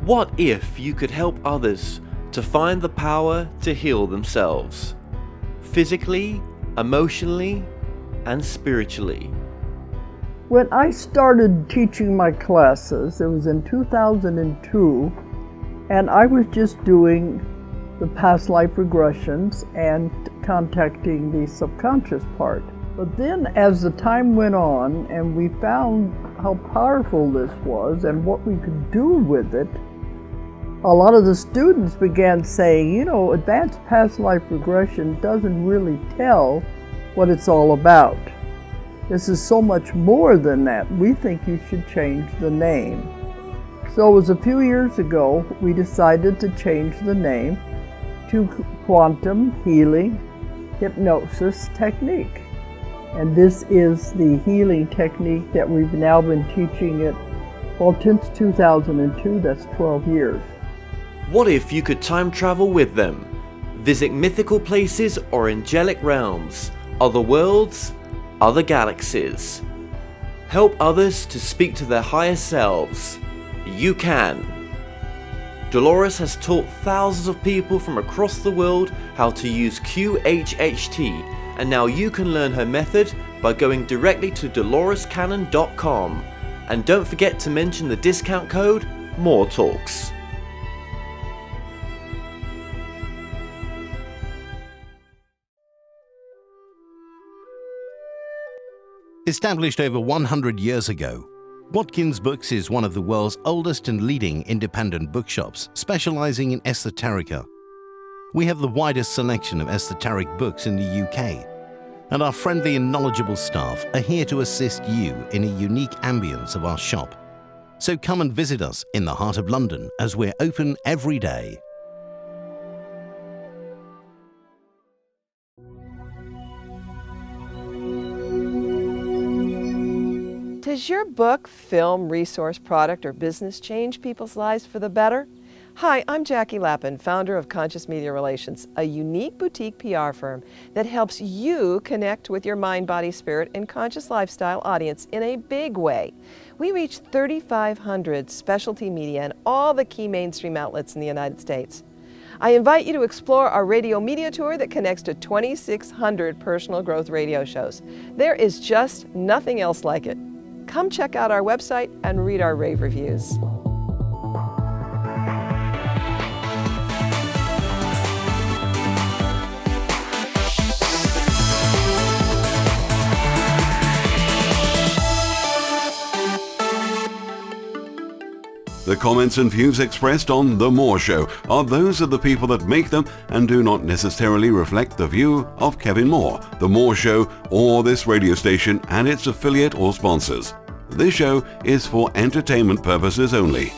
What if you could help others to find the power to heal themselves? Physically, emotionally, and spiritually. When I started teaching my classes, it was in 2002, and I was just doing the past life regressions and contacting the subconscious part. But then as the time went on and we found how powerful this was and what we could do with it, a lot of the students began saying, you know, advanced past life regression doesn't really tell what it's all about. This is so much more than that. We think you should change the name. So it was a few years ago we decided to change the name to Quantum Healing Hypnosis Technique. And this is the healing technique that we've now been teaching it, well, since 2002, that's 12 years. What if you could time travel with them? Visit mythical places or angelic realms, other worlds, other galaxies. Help others to speak to their higher selves. You can. Dolores has taught thousands of people from across the world how to use QHHT, and now you can learn her method by going directly to dolorescannon.com. And don't forget to mention the discount code MORETALKS. Established over 100 years ago, Watkins Books is one of the world's oldest and leading independent bookshops specializing in esoterica. We have the widest selection of esoteric books in the UK, and our friendly and knowledgeable staff are here to assist you in a unique ambience of our shop. So come and visit us in the heart of London as we're open every day. Does your book, film, resource, product, or business change people's lives for the better? Hi, I'm Jackie Lappin, founder of Conscious Media Relations, a unique boutique PR firm that helps you connect with your mind, body, spirit, and conscious lifestyle audience in a big way. We reach 3,500 specialty media and all the key mainstream outlets in the United States. I invite you to explore our radio media tour that connects to 2,600 personal growth radio shows. There is just nothing else like it. Come check out our website and read our rave reviews. The comments and views expressed on The More Show are those of the people that make them and do not necessarily reflect the view of Kevin Moore, The More Show, or this radio station and its affiliate or sponsors. This show is for entertainment purposes only.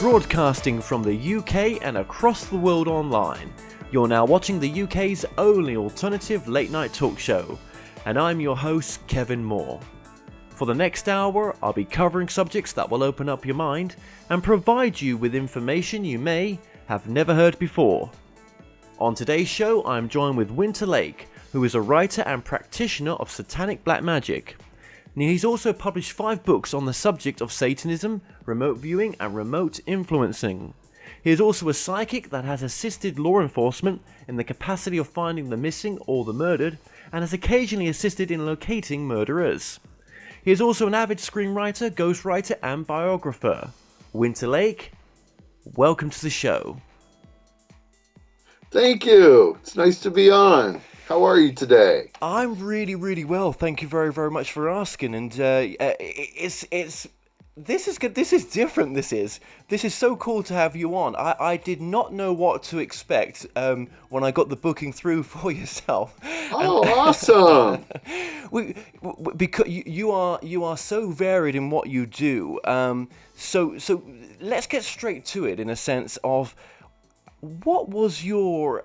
Broadcasting from the UK and across the world online, you're now watching the UK's only alternative late-night talk show, and I'm your host, Kevin Moore. For the next hour, I'll be covering subjects that will open up your mind and provide you with information you may have never heard before. On today's show, I'm joined with Winter Laake, who is a writer and practitioner of Satanic black magic. Now, he's also published 5 books on the subject of Satanism, remote viewing, and remote influencing. He is also a psychic that has assisted law enforcement in the capacity of finding the missing or the murdered, and has occasionally assisted in locating murderers. He is also an avid screenwriter, ghostwriter, and biographer. Winter Laake, welcome to the show. Thank you. It's nice to be on. How are you today? I'm really, really well. Thank you very, very much for asking. And this is good. This is different. This is so cool to have you on. I did not know what to expect when I got the booking through for yourself. Oh, awesome! Because you are so varied in what you do. So let's get straight to it in a sense of what was your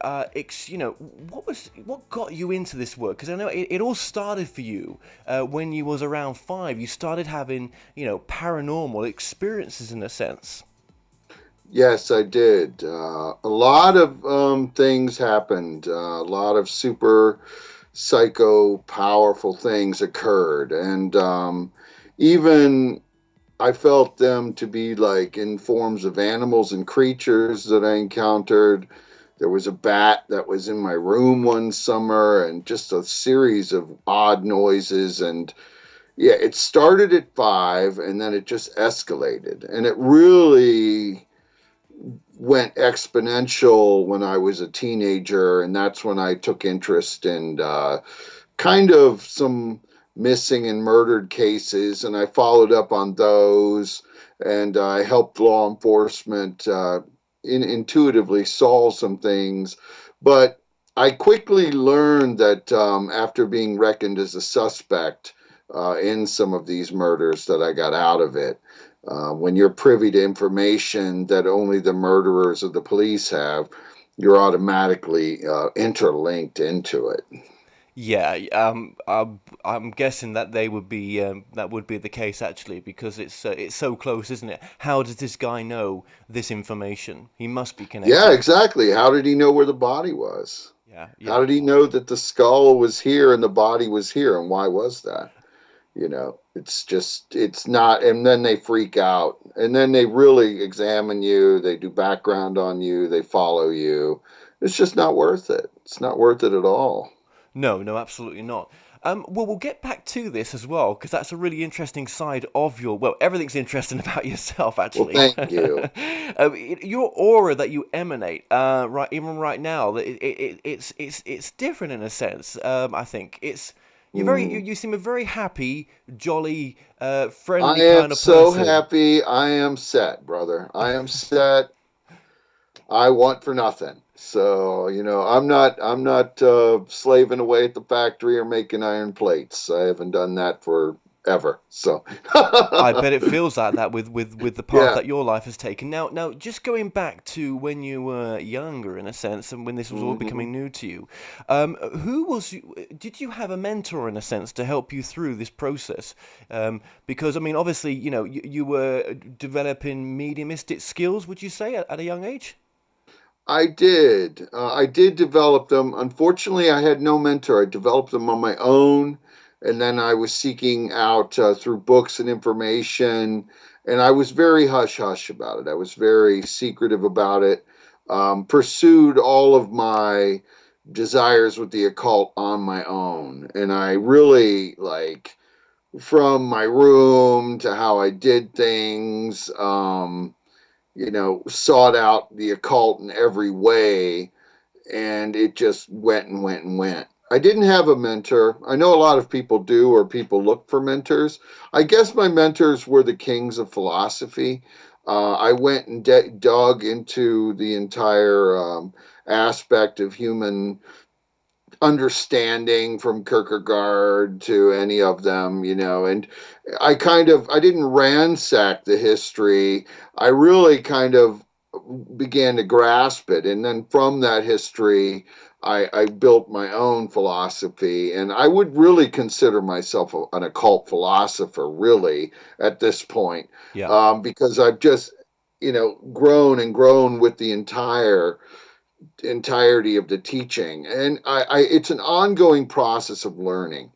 what got you into this work? Because I know it all started for you when you was around 5. You started having paranormal experiences in a sense. Yes, I did. A lot of things happened. A lot of super psycho powerful things occurred, and even I felt them to be like in forms of animals and creatures that I encountered. There was a bat that was in my room one summer, and just a series of odd noises. And yeah, it started at 5 and then it just escalated. And it really went exponential when I was a teenager. And that's when I took interest in kind of some missing and murdered cases. And I followed up on those, and I helped law enforcement intuitively solve some things. But I quickly learned that after being reckoned as a suspect in some of these murders, that I got out of it. When you're privy to information that only the murderers of the police have, you're automatically interlinked into it. Yeah, I'm guessing that they would be that would be the case actually, because it's so close, isn't it? How does this guy know this information? He must be Yeah, connected. exactly. How did he know where the body was? Yeah, How yeah. did he know that the skull was here and the body was here? And why was that? It's just, it's not. And then they freak out. And then they really examine you. They do background on you. They follow you. It's just not worth it. It's not worth it at all. No, no, absolutely not. Well, we'll get back to this as well, because that's a really interesting side of your. Well, everything's interesting about yourself, Well, actually. thank you. Your aura that you emanate, right, even right now, it's different in a sense. I think it's Mm. you seem a very happy, jolly, I friendly am kind of so person. happy. I am set, brother. I am set. I want for nothing. So, I'm not slaving away at the factory or making iron plates. I haven't done that for ever. So, I bet it feels like that with the path yeah. that your life has taken. Now, just going back to when you were younger, in a sense, and when this was all Hmm. becoming new to you, who was you? Did you have a mentor, in a sense, to help you through this process? Because I mean, obviously, you were developing mediumistic skills. Would you say at a young age? I did. I did develop them. Unfortunately, I had no mentor. I developed them on my own, and then I was seeking out through books and information. And I was very hush hush about it. I was very secretive about it. Pursued all of my desires with the occult on my own, and I really like from my room to how I did things. Sought out the occult in every way, and it just went and went and went. I didn't have a mentor. I know a lot of people do, or people look for mentors. I guess my mentors were the kings of philosophy. I went and dug into the entire aspect of human understanding from Kierkegaard to any of them, and I didn't ransack the history. I really kind of began to grasp it. And then from that history, I built my own philosophy. And I would really consider myself an occult philosopher, really, at this point, Yeah. because I've just, grown and grown with the entirety of the teaching. And it's an ongoing process of learning.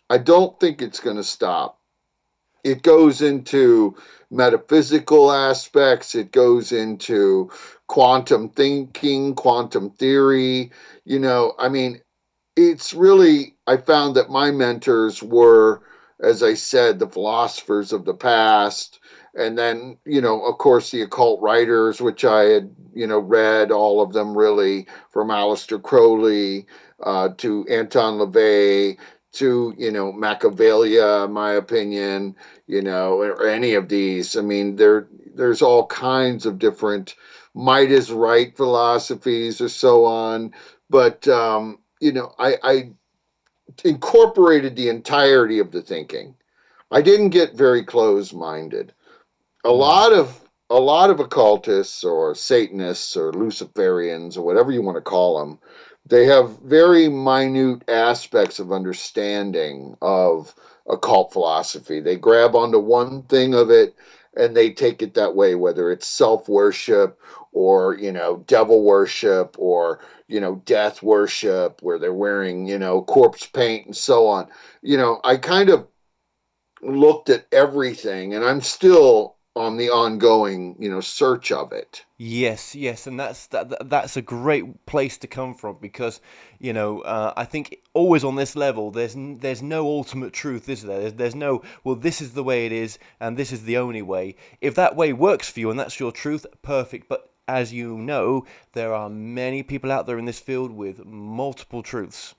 I don't think it's going to stop. It goes into metaphysical aspects, it goes into quantum thinking, quantum theory. I mean, it's really, I found that my mentors were, as I said, the philosophers of the past. And then, of course, the occult writers, which I had, read all of them really, from Aleister Crowley to Anton LaVey to, Machiavelli, in my opinion, or any of these. I mean, there's all kinds of different might is right philosophies or so on. But I incorporated the entirety of the thinking. I didn't get very close-minded. A Mm. lot of a lot of occultists or Satanists or Luciferians or whatever you want to call them, they have very minute aspects of understanding of occult philosophy. They grab onto one thing of it and they take it that way, whether it's self-worship or, devil worship or, death worship where they're wearing, corpse paint and so on. I kind of looked at everything, and I'm still on the ongoing, search of it. Yes, yes, and that's a great place to come from because, I think always on this level, there's no ultimate truth, is there? There's no, well, this is the way it is, and this is the only way. If that way works for you and that's your truth, perfect. But as you know, there are many people out there in this field with multiple truths.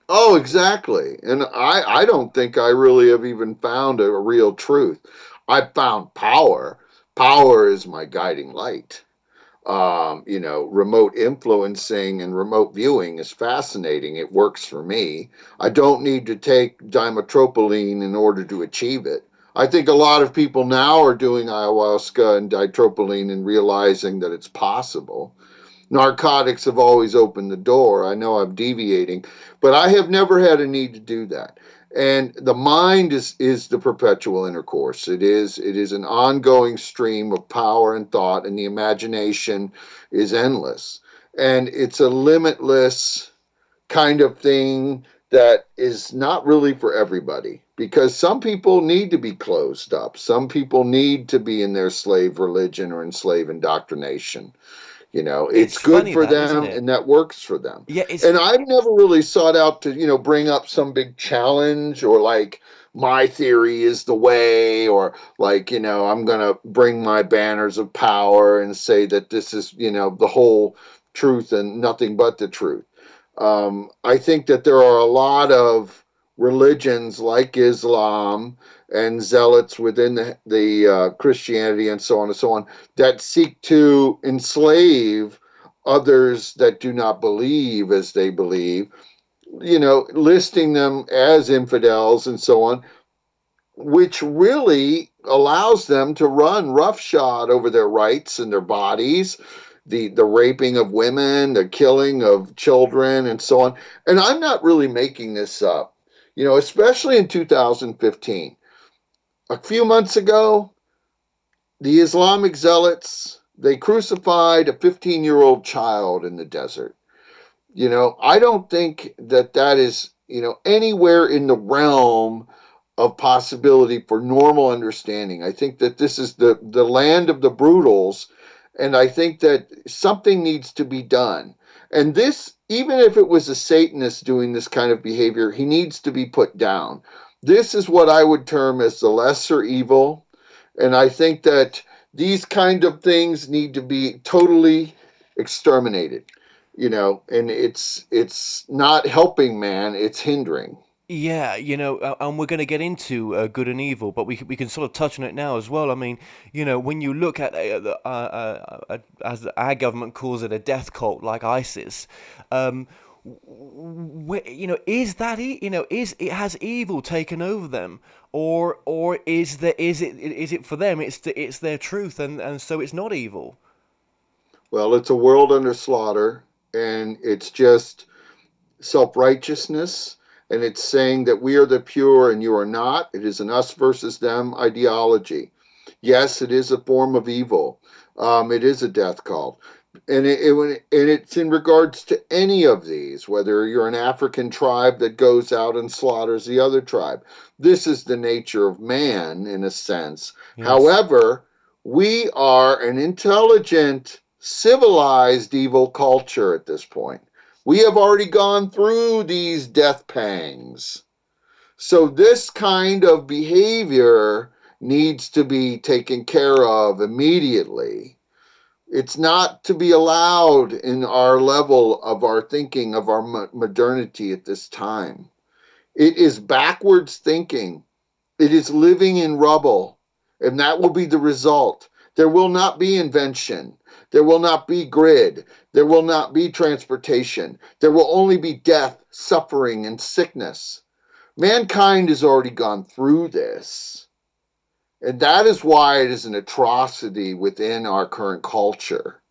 Oh, exactly. And I don't think I really have even found a real truth. I found power. Power is my guiding light. Remote influencing and remote viewing is fascinating. It works for me. I don't need to take dimethyltryptamine in order to achieve it. I think a lot of people now are doing ayahuasca and ditropylene and realizing that it's possible. Narcotics have always opened the door. I know I'm deviating, but I have never had a need to do that. And the mind is the perpetual intercourse. It is an ongoing stream of power and thought, and the imagination is endless. And it's a limitless kind of thing that is not really for everybody, because some people need to be closed up. Some people need to be in their slave religion or in slave indoctrination. It's It's good funny for that, isn't them it? and that works for them. Yeah, it's And I've never really sought out to, bring up some big challenge or like my theory is the way, or like, I'm going to bring my banners of power and say that this is, the whole truth and nothing but the truth. I think that there are a lot of religions like Islam and zealots within the Christianity and so on and so on that seek to enslave others that do not believe as they believe, listing them as infidels and so on, which really allows them to run roughshod over their rights and their bodies, the raping of women, the killing of children, and so on. And I'm not really making this up, especially in 2015. A few months ago, the Islamic zealots, they crucified a 15-year-old child in the desert. I don't think that is, anywhere in the realm of possibility for normal understanding. I think that this is the land of the brutals, and I think that something needs to be done. And this, even if it was a Satanist doing this kind of behavior, he needs to be put down. This is what I would term as the lesser evil, and I think that these kind of things need to be totally exterminated. And it's not helping man, it's hindering. Yeah, and we're going to get into good and evil, but we can sort of touch on it now as well. I mean, when you look at as our government calls it, a death cult like ISIS, is that is it has evil taken over them, or is it for them? It's their truth, and so it's not evil. Well, it's a world under slaughter, and it's just self-righteousness, and it's saying that we are the pure and you are not. It is an us versus them ideology. Yes, it is a form of evil. It is a death cult. And it's in regards to any of these, whether you're an African tribe that goes out and slaughters the other tribe. This is the nature of man, in a sense. Yes. However, we are an intelligent, civilized evil culture at this point. We have already gone through these death pangs. So this kind of behavior needs to be taken care of immediately. It's not to be allowed in our level of our thinking of our modernity at this time. It is backwards thinking. It is living in rubble, and that will be the result. There will not be invention. There will not be grid. There will not be transportation. There will only be death, suffering, and sickness. Mankind has already gone through this. And that is why it is an atrocity within our current culture.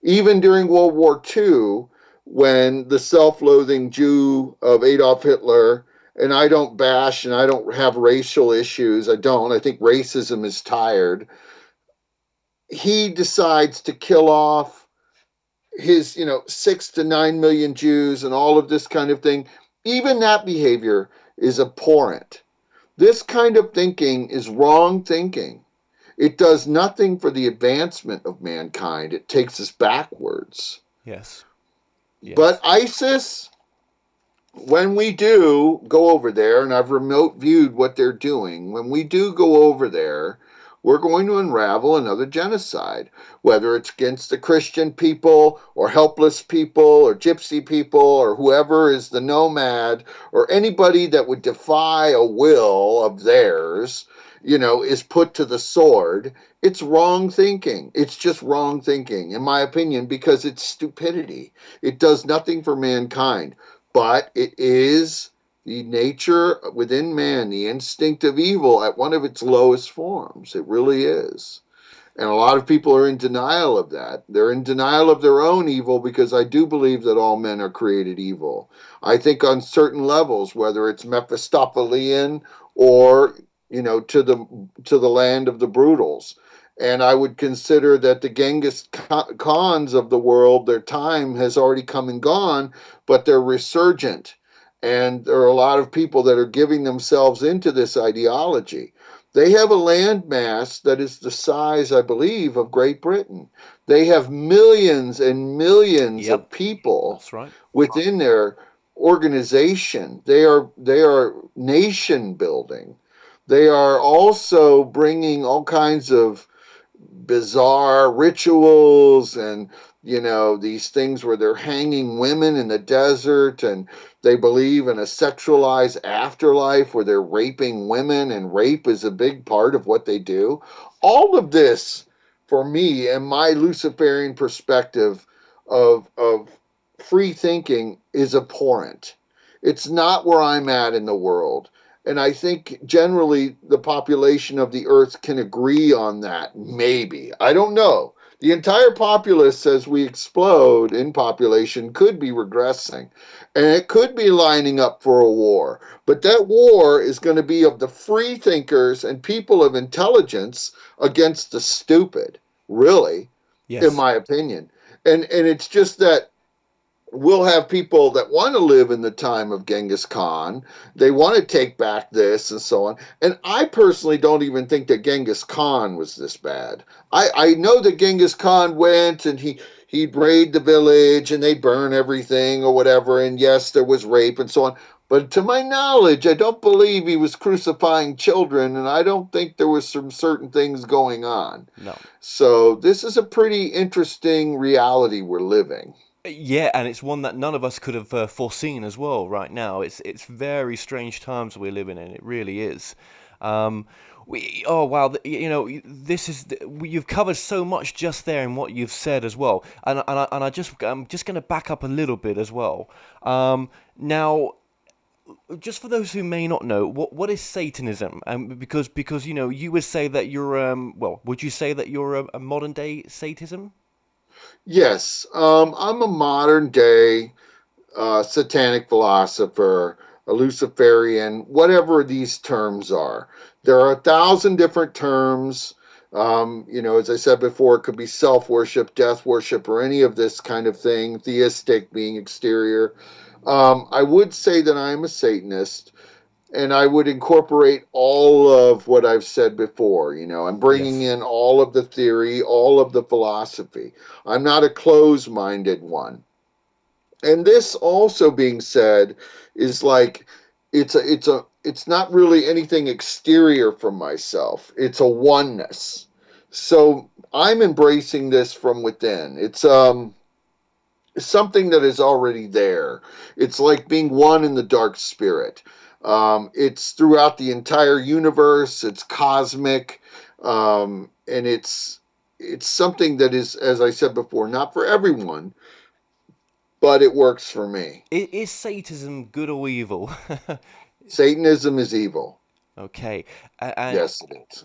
Even during World War II, when the self-loathing Jew of Adolf Hitler, and I don't bash and I don't have racial issues, I don't, I think racism is tired, he decides to kill off his, 6 to 9 million Jews and all of this kind of thing. Even that behavior is abhorrent. This kind of thinking is wrong thinking. It does nothing for the advancement of mankind. It takes us backwards. Yes. But Yes. ISIS, when we do go over there, and I've remote viewed what they're doing, when we do go over there, we're going to unravel another genocide, whether it's against the Christian people or helpless people or gypsy people or whoever is the nomad or anybody that would defy a will of theirs, is put to the sword. It's wrong thinking. It's just wrong thinking, in my opinion, because it's stupidity. It does nothing for mankind, but it is the nature within man, the instinct of evil at one of its lowest forms. It really is. And a lot of people are in denial of that. They're in denial of their own evil because I do believe that all men are created evil. I think on certain levels, whether it's Mephistophelian or, to the land of the brutals. And I would consider that the Genghis Khans of the world, their time has already come and gone, but they're resurgent. And there are a lot of people that are giving themselves into this ideology. They have a landmass that is the size, I believe, of Great Britain. They have millions and millions Yep. of people That's right. within their organization. They are nation building. They are also bringing all kinds of bizarre rituals and these things where they're hanging women in the desert, and they believe in a sexualized afterlife where they're raping women, and rape is a big part of what they do. All of this, for me and my Luciferian perspective of free thinking, is abhorrent. It's not where I'm at in the world. And I think generally the population of the earth can agree on that. Maybe. I don't know. The entire populace, as we explode in population, could be regressing. And it could be lining up for a war. But that war is going to be of the free thinkers and people of intelligence against the stupid, really, in Yes. my opinion. And it's just that we'll have people that want to live in the time of Genghis Khan. They want to take back this and so on. And I personally don't even think that Genghis Khan was this bad. I know that Genghis Khan went and he'd raid the village and they'd burn everything or whatever. And yes, there was rape and so on. But to my knowledge, I don't believe he was crucifying children, and I don't think there was some certain things going on. No. So this is a pretty interesting reality we're living. Yeah, and it's one that none of us could have foreseen as well. Right now, it's very strange times we're living in. It really is. Um, oh wow, this is you've covered so much just there in what you've said as well, I'm just going to back up a little bit as well. Now, just for those who may not know, what is Satanism? Because you would say that you're would you say that you're a modern day Satanism? Yes, I'm a modern day satanic philosopher, a Luciferian, whatever these terms are. There are 1,000 different terms. As I said before, it could be self worship, death worship, or any of this kind of thing, theistic, being exterior. I would say that I'm a Satanist, and I would incorporate all of what I've said before. I'm bringing Yes. in all of the theory, all of the philosophy. I'm not a closed minded one. And this also being said is like it's not really anything exterior from myself. It's a oneness. So I'm embracing this from within. It's something that is already there. It's like being one in the dark spirit. It's throughout the entire universe. It's cosmic, and it's something that is, as I said before, not for everyone, but it works for me. Is Satanism good or evil? Satanism is evil. Okay, and Yes, it is.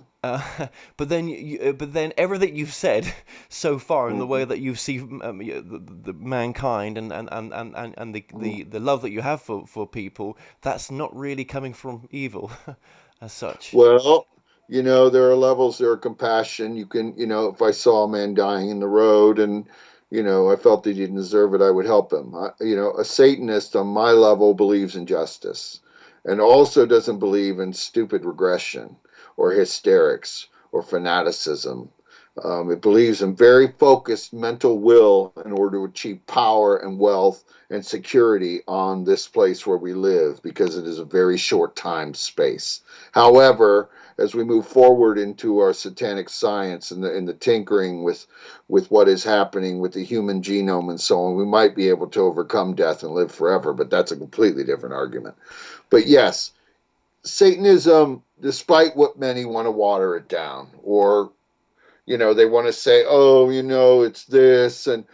but then everything you've said so far in the way Mhm. that you see the mankind and the love that you have for people, that's not really coming from evil as such. Well, there are levels. There are compassion. You can, if I saw a man dying in the road and, I felt that he didn't deserve it, I would help him. A Satanist on my level believes in justice. and also doesn't believe in stupid regression or hysterics or fanaticism. It believes in very focused mental will in order to achieve power and wealth and security on this place where we live, because it is a very short time space. However, as we move forward into our satanic science and the tinkering with what is happening with the human genome and so on, we might be able to overcome death and live forever, but that's a completely different argument. But yes, Satanism, despite what many want to water it down, or they want to say, oh, it's this, and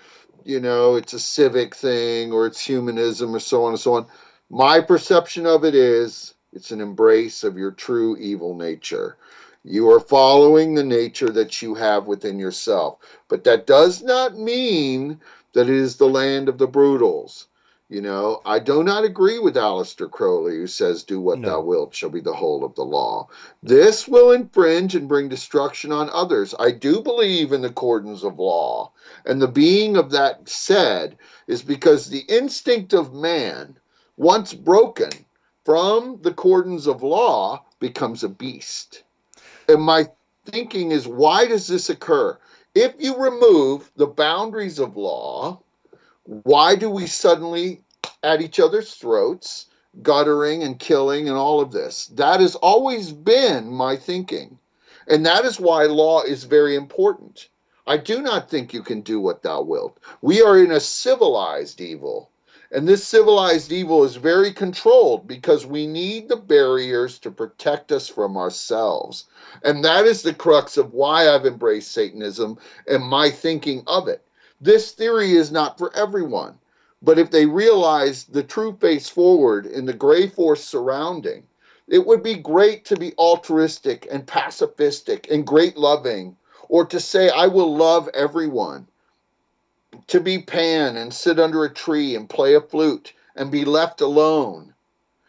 it's a civic thing, or it's humanism, or so on and so on. My perception of it is it's an embrace of your true evil nature. You are following the nature that you have within yourself. But that does not mean that it is the land of the brutals. I do not agree with Aleister Crowley, who says, do what thou wilt shall be the whole of the law. This will infringe and bring destruction on others. I do believe in the cordons of law. And the being of that said is because the instinct of man, once broken from the cordons of law, becomes a beast. And my thinking is, why does this occur? If you remove the boundaries of law, why do we suddenly at each other's throats, guttering and killing and all of this? That has always been my thinking. And that is why law is very important. I do not think you can do what thou wilt. We are in a civilized evil. And this civilized evil is very controlled because we need the barriers to protect us from ourselves. And that is the crux of why I've embraced Satanism and my thinking of it. This theory is not for everyone, but if they realize the true face forward in the gray force surrounding, it would be great to be altruistic and pacifistic and great loving, or to say, I will love everyone, to be Pan and sit under a tree and play a flute and be left alone.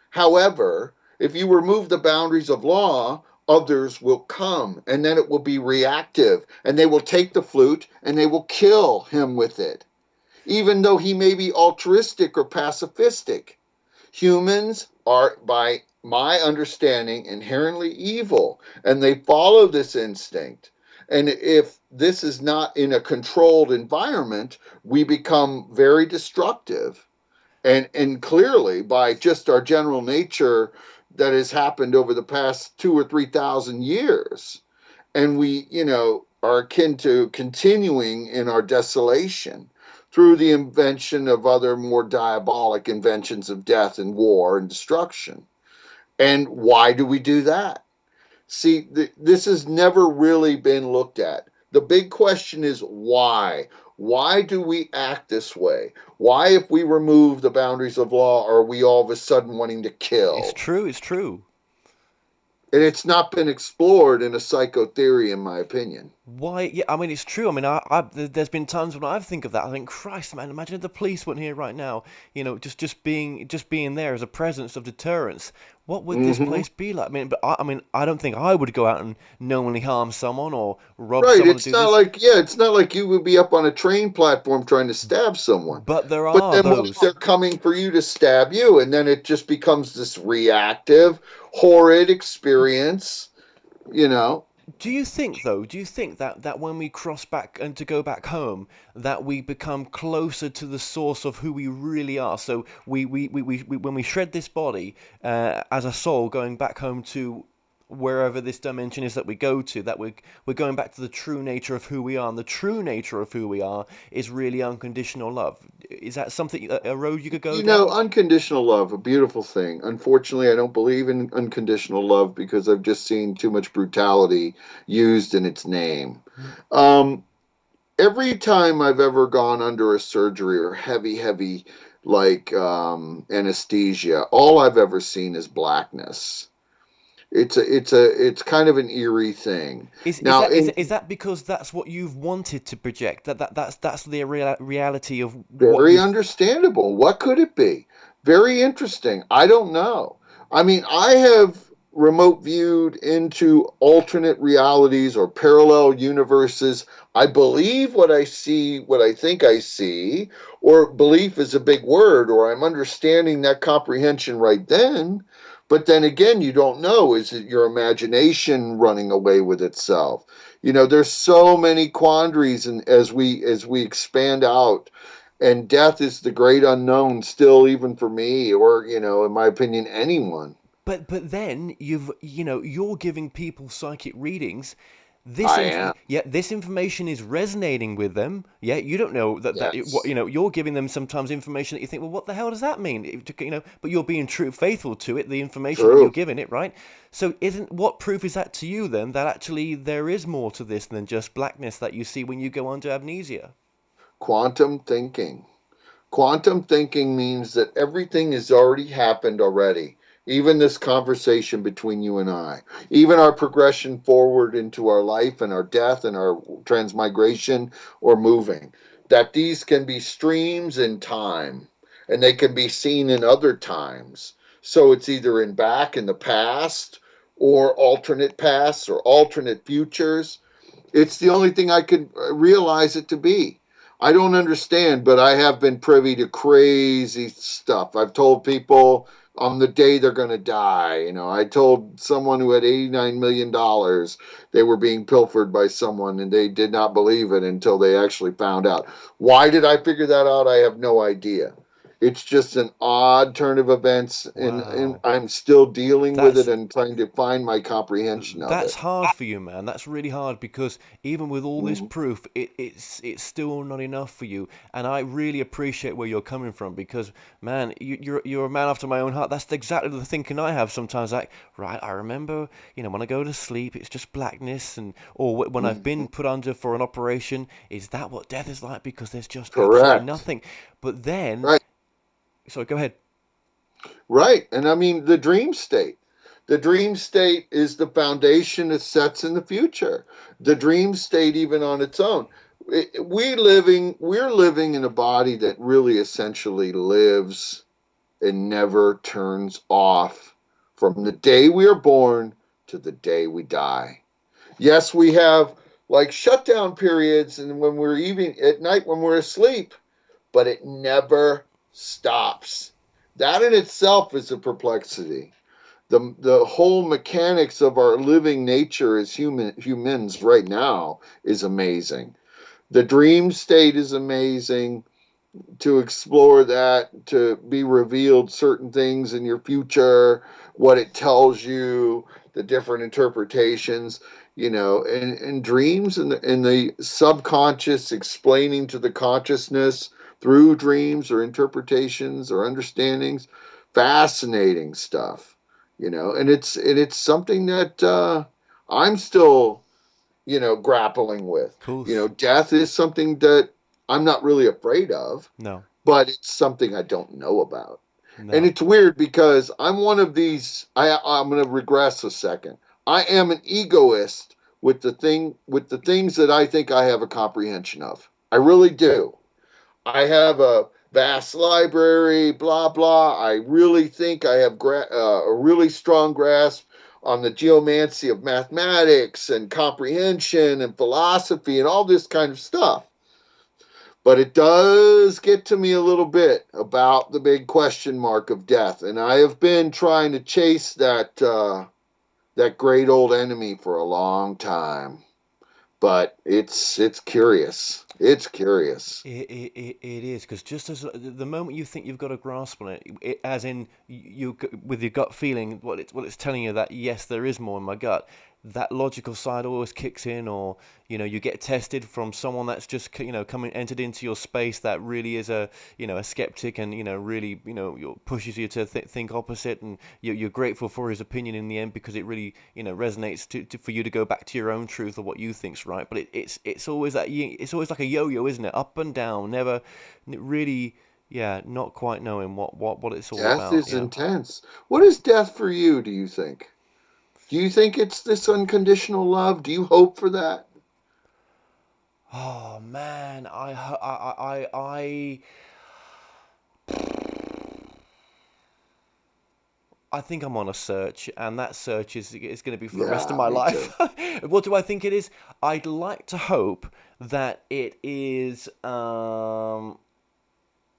However, if you remove the boundaries of law, others will come, and then it will be reactive, and they will take the flute and they will kill him with it, even though he may be altruistic or pacifistic. Humans are, by my understanding, inherently evil, and they follow this instinct. And if this is not in a controlled environment, we become very destructive. And clearly, by just our general nature that has happened over the past 2,000 or 3,000 years, and we, are akin to continuing in our desolation through the invention of other more diabolic inventions of death and war and destruction. And why do we do that? See, this has never really been looked at. The big question is why? Why do we act this way? Why, if we remove the boundaries of law, are we all of a sudden wanting to kill? It's true. And it's not been explored in a psychotheory, in my opinion. Why? Yeah, I mean, it's true. I mean, there's been times when I think of that. I think, Christ, man, imagine if the police weren't here right now. Just being there as a presence of deterrence. What would this place be like? I mean, I don't think I would go out and knowingly harm someone or rob Right, someone. it's not like you would be up on a train platform trying to stab someone. But there But are then what those. if they're coming for you to stab you, and then it just becomes this reactive, horrid experience, Do you think, though? Do you think that when we cross back and to go back home, that we become closer to the source of who we really are? So we when we shred this body as a soul, going back home to wherever this dimension is that we go to, that we're going back to the true nature of who we are, and the true nature of who we are is really unconditional love. Is that something, a road you could go down? Unconditional love, a beautiful thing. Unfortunately, I don't believe in unconditional love because I've just seen too much brutality used in its name. Every time I've ever gone under a surgery or heavy like anesthesia, all I've ever seen is blackness. It's kind of an eerie thing. Is that because that's what you've wanted to project? That's the reality of what very understandable. What could it be? Very interesting. I don't know. I mean, I have remote viewed into alternate realities or parallel universes. I believe what I see, what I think I see, or belief is a big word, or I'm understanding that comprehension right then. But then again, you don't know. Is it your imagination running away with itself? There's so many quandaries, and as we expand out, and death is the great unknown still, even for me, or in my opinion, anyone. But then you're giving people psychic readings. I am. This information is resonating with them. Yeah, you don't know what Yes. you're giving them sometimes information that you think, well, what the hell does that mean? But you're being faithful to it, the information that you're True. giving it, right? So what proof is that to you then that actually there is more to this than just blackness that you see when you go under amnesia? Quantum thinking. Quantum thinking means that everything has already happened already. Even this conversation between you and I, even our progression forward into our life and our death and our transmigration or moving, that these can be streams in time and they can be seen in other times. So it's either in the past or alternate pasts or alternate futures. It's the only thing I could realize it to be. I don't understand, but I have been privy to crazy stuff. I've told people on the day they're going to die. I told someone who had $89 million they were being pilfered by someone, and they did not believe it until they actually found out. Why did I figure that out? I have no idea. It's just an odd turn of events, and Wow. I'm still dealing with it That's and trying to find my comprehension of That's it. hard for you, man. That's really hard because even with all this Mhm. proof, it's still not enough for you. And I really appreciate where you're coming from because, man, you're a man after my own heart. That's exactly the thinking I have sometimes. Like, right, I remember, when I go to sleep, it's just blackness, and or when I've been Mhm. put under for an operation, is that what death is like? Because there's just absolutely Correct. nothing. But then, Right. sorry, go ahead. Right. And I mean, the dream state. The dream state is the foundation it sets in the future. The dream state, even on its own. We're living in a body that really essentially lives and never turns off from the day we are born to the day we die. Yes, we have like shutdown periods and when we're even at night when we're asleep, but it never stops. That in itself is a perplexity. The whole mechanics of our living nature as humans right now is amazing. The dream state is amazing. To explore that, to be revealed certain things in your future, what it tells you, the different interpretations, and dreams and the subconscious explaining to the consciousness through dreams or interpretations or understandings. Fascinating stuff, and it's something that I'm still grappling with. Cool. Death is something that I'm not really afraid of, No, but it's something I don't know about. And no. it's weird because I'm one of these. I'm going to regress a second. I am an egoist with the things that I think I have a comprehension of. I really do. I have a vast library, blah blah. I really think I have a really strong grasp on the geomancy of mathematics and comprehension and philosophy and all this kind of stuff. But it does get to me a little bit about the big question mark of death, and I have been trying to chase that great old enemy for a long time. But it's curious. It's curious. It is because just as the moment you think you've got a grasp on it, as in with your gut feeling, what it's telling you that yes, there is more in my gut. That logical side always kicks in, or you get tested from someone that's just entered into your space that really is a skeptic and really pushes you to think opposite, and you're grateful for his opinion in the end because it really resonates for you to go back to your own truth or what you think's right. But it's always it's always like a yo-yo, isn't it? Up and down, never really, yeah, not quite knowing what it's all Death about. is intense. What is death for you, do you think? Do you think it's this unconditional love? Do you hope for that? Oh man, I think I'm on a search, and that search is going to be for the rest of Yeah, my me too. life. What do I think it is? I'd like to hope that it is.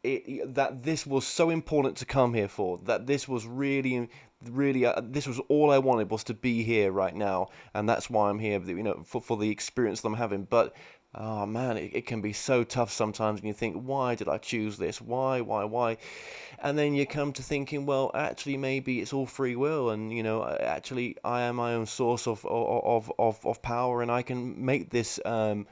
that this was so important to come here for, that this was really this was all I wanted, was to be here right now, and that's why I'm here, for the experience that I'm having. But oh man, it can be so tough sometimes, and you think, why did I choose this? Why? And then you come to thinking, well, actually, maybe it's all free will, and actually, I am my own source of power, and I can make this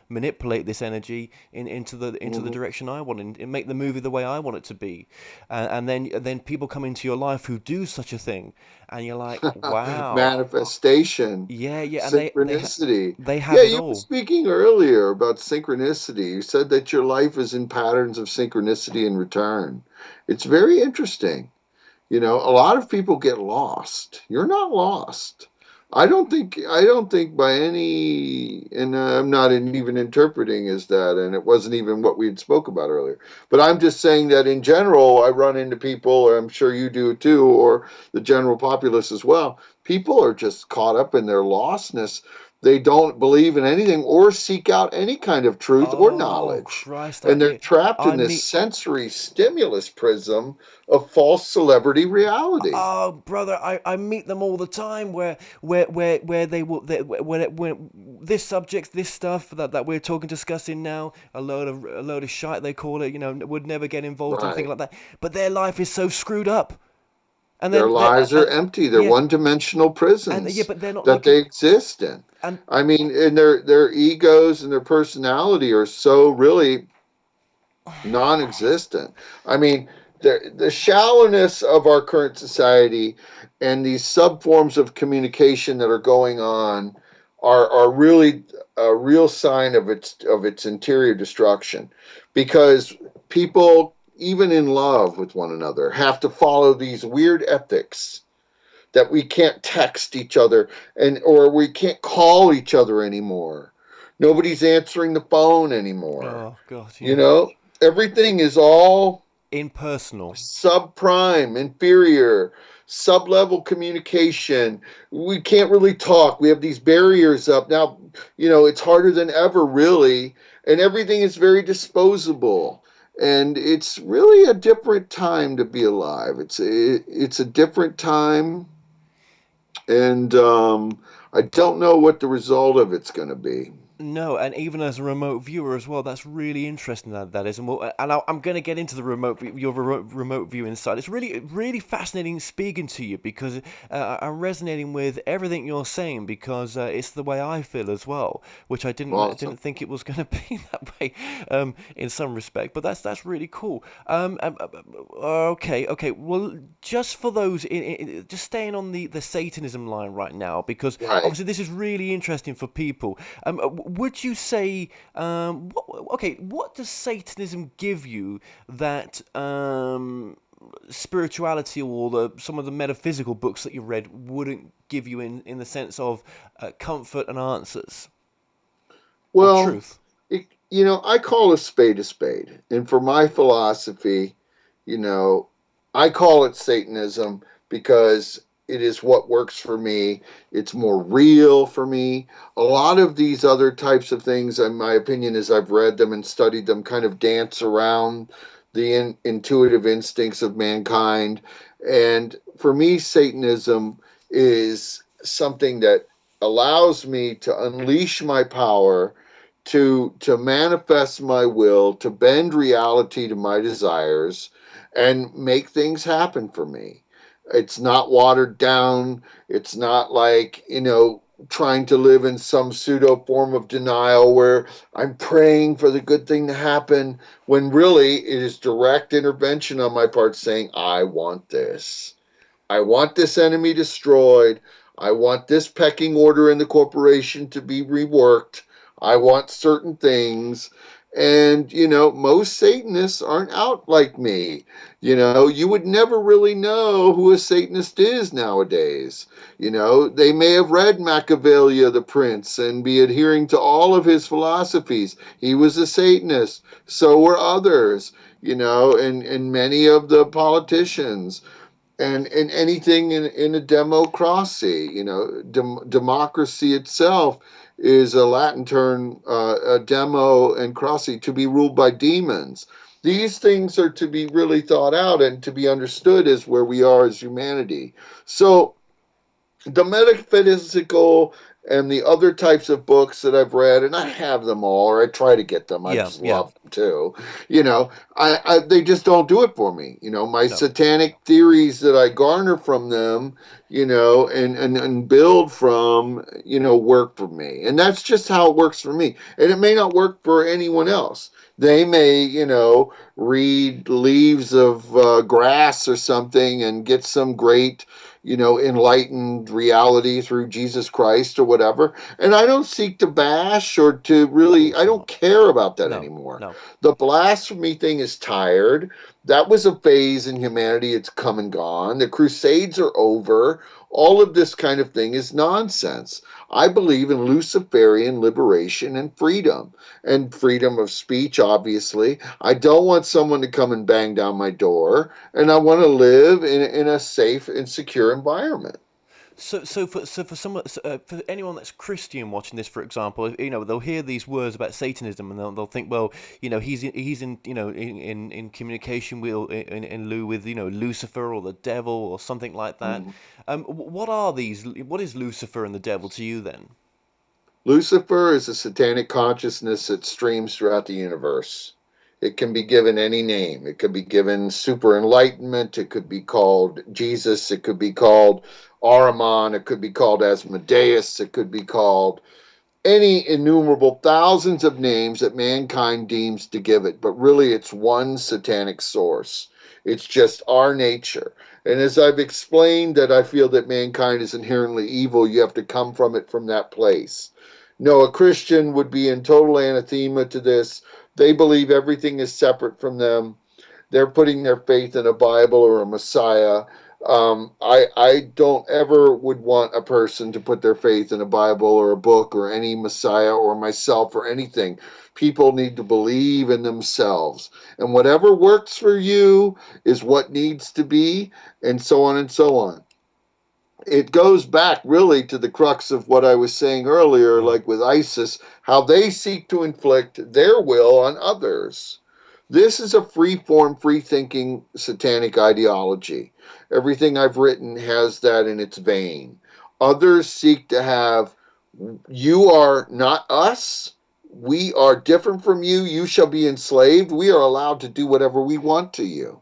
manipulate this energy into the direction I want, and make the movie the way I want it to be. And then people come into your life who do such a thing, and you're like, wow, Manifestation, yeah, and synchronicity. they have Yeah, it you were all. speaking earlier about synchronicity. You said that your life is in patterns of synchronicity and return. It's very interesting. A lot of people get lost. You're not lost. I don't think by any, and I'm not even interpreting as that, and it wasn't even what we had spoke about earlier. But I'm just saying that in general, I run into people, or I'm sure you do too, or the general populace as well. People are just caught up in their lostness. They don't believe in anything or seek out any kind of truth or Oh knowledge. Christ, And they're trapped I in this meet. sensory stimulus prism of false celebrity reality. Oh, brother, I meet them all the time where they will when this subject, this stuff that we're talking discussing now, a load of shite they call it, would never get involved in things Right. like that. But their life is so screwed up, and Their then lives are empty. They're yeah, one-dimensional and yeah, prisons but they're not that looking, they exist in. and I mean, and their egos and their personality are so really non-existent. I mean, the shallowness of our current society and these subforms of communication that are going on are really a real sign of its interior destruction, because people, even in love with one another, have to follow these weird ethics that we can't text each other, and or we can't call each other anymore. Nobody's answering the phone anymore. oh god, You yeah, know, everything is all impersonal. subprime, inferior, sub-level communication. We can't really talk. We have these barriers up. Now, it's harder than ever, really, and everything is very disposable. And it's really a different time to be alive. It's a different time, and I don't know what the result of it's going to be. No, and even as a remote viewer as well, that's really interesting. That is, and I'm going to get into the remote viewing side. It's really fascinating speaking to you, because I'm resonating with everything you're saying, because it's the way I feel as well, which I didn't Awesome. think it was going to be that way, in some respect. But that's really cool. Okay. Well, just for those, just staying on the Satanism line right now, because Right. obviously this is really interesting for people. Would you say, what does Satanism give you that spirituality or some of the metaphysical books that you read wouldn't give you, in the sense of comfort and answers or Well, truth? I call a spade. And for my philosophy, you know, I call it Satanism because it is what works for me. It's more real for me. A lot of these other types of things, in my opinion, as I've read them and studied them, kind of dance around the intuitive instincts of mankind. And for me, Satanism is something that allows me to unleash my power, to manifest my will, to bend reality to my desires, and make things happen for me. It's not watered down. It's not like, trying to live in some pseudo form of denial where I'm praying for the good thing to happen, when really it is direct intervention on my part saying, I want this. I want this enemy destroyed. I want this pecking order in the corporation to be reworked. I want certain things. And, most Satanists aren't out like me. You would never really know who a Satanist is nowadays. They may have read Machiavelli the Prince and be adhering to all of his philosophies. He was a Satanist. So were others, and many of the politicians, and anything in a democracy. Democracy itself is a Latin term, a demo and cracy, to be ruled by demons. These things are to be really thought out and to be understood as where we are as humanity. So the metaphysical and the other types of books that I've read, and I have them all, or I try to get them. I Yeah, just yeah. love them too. They just don't do it for me. My No. satanic theories that I garner from them, and build from, work for me. And that's just how it works for me. And it may not work for anyone else. They may, read leaves of grass or something and get some great, enlightened reality through Jesus Christ or whatever. And I don't seek to bash or to really, I Course don't not. care about that No, anymore. no. The blasphemy thing is tired. That was a phase in humanity. It's come and gone. The Crusades are over. All of this kind of thing is nonsense. I believe in Luciferian liberation and freedom of speech, obviously. I don't want someone to come and bang down my door, and I want to live in a safe and secure environment. For anyone that's Christian watching this, for example, they'll hear these words about Satanism and they'll think, well, he's in in communication in lieu with Lucifer or the devil or something like that. Mhm. What are these? What is Lucifer and the devil to you then? Lucifer is a satanic consciousness that streams throughout the universe. It can be given any name. It could be given super enlightenment. It could be called Jesus. It could be called Ahriman. It could be called Asmodeus. It could be called any innumerable thousands of names that mankind deems to give it. But really, it's one satanic source. It's just our nature. And as I've explained, that I feel that mankind is inherently evil, you have to come from it from that place. No, a Christian would be in total anathema to this. They believe everything is separate from them. They're putting their faith in a Bible or a Messiah. I don't ever would want a person to put their faith in a Bible or a book or any Messiah or myself or anything. People need to believe in themselves. And whatever works for you is what needs to be, and so on and so on. It goes back really to the crux of what I was saying earlier, Mm. like with ISIS, how they seek to inflict their will on others. This is a free form, free thinking satanic ideology. Everything I've written has that in its vein. Others seek to have, you are not us. We are different from you. You shall be enslaved. We are allowed to do whatever we want to you.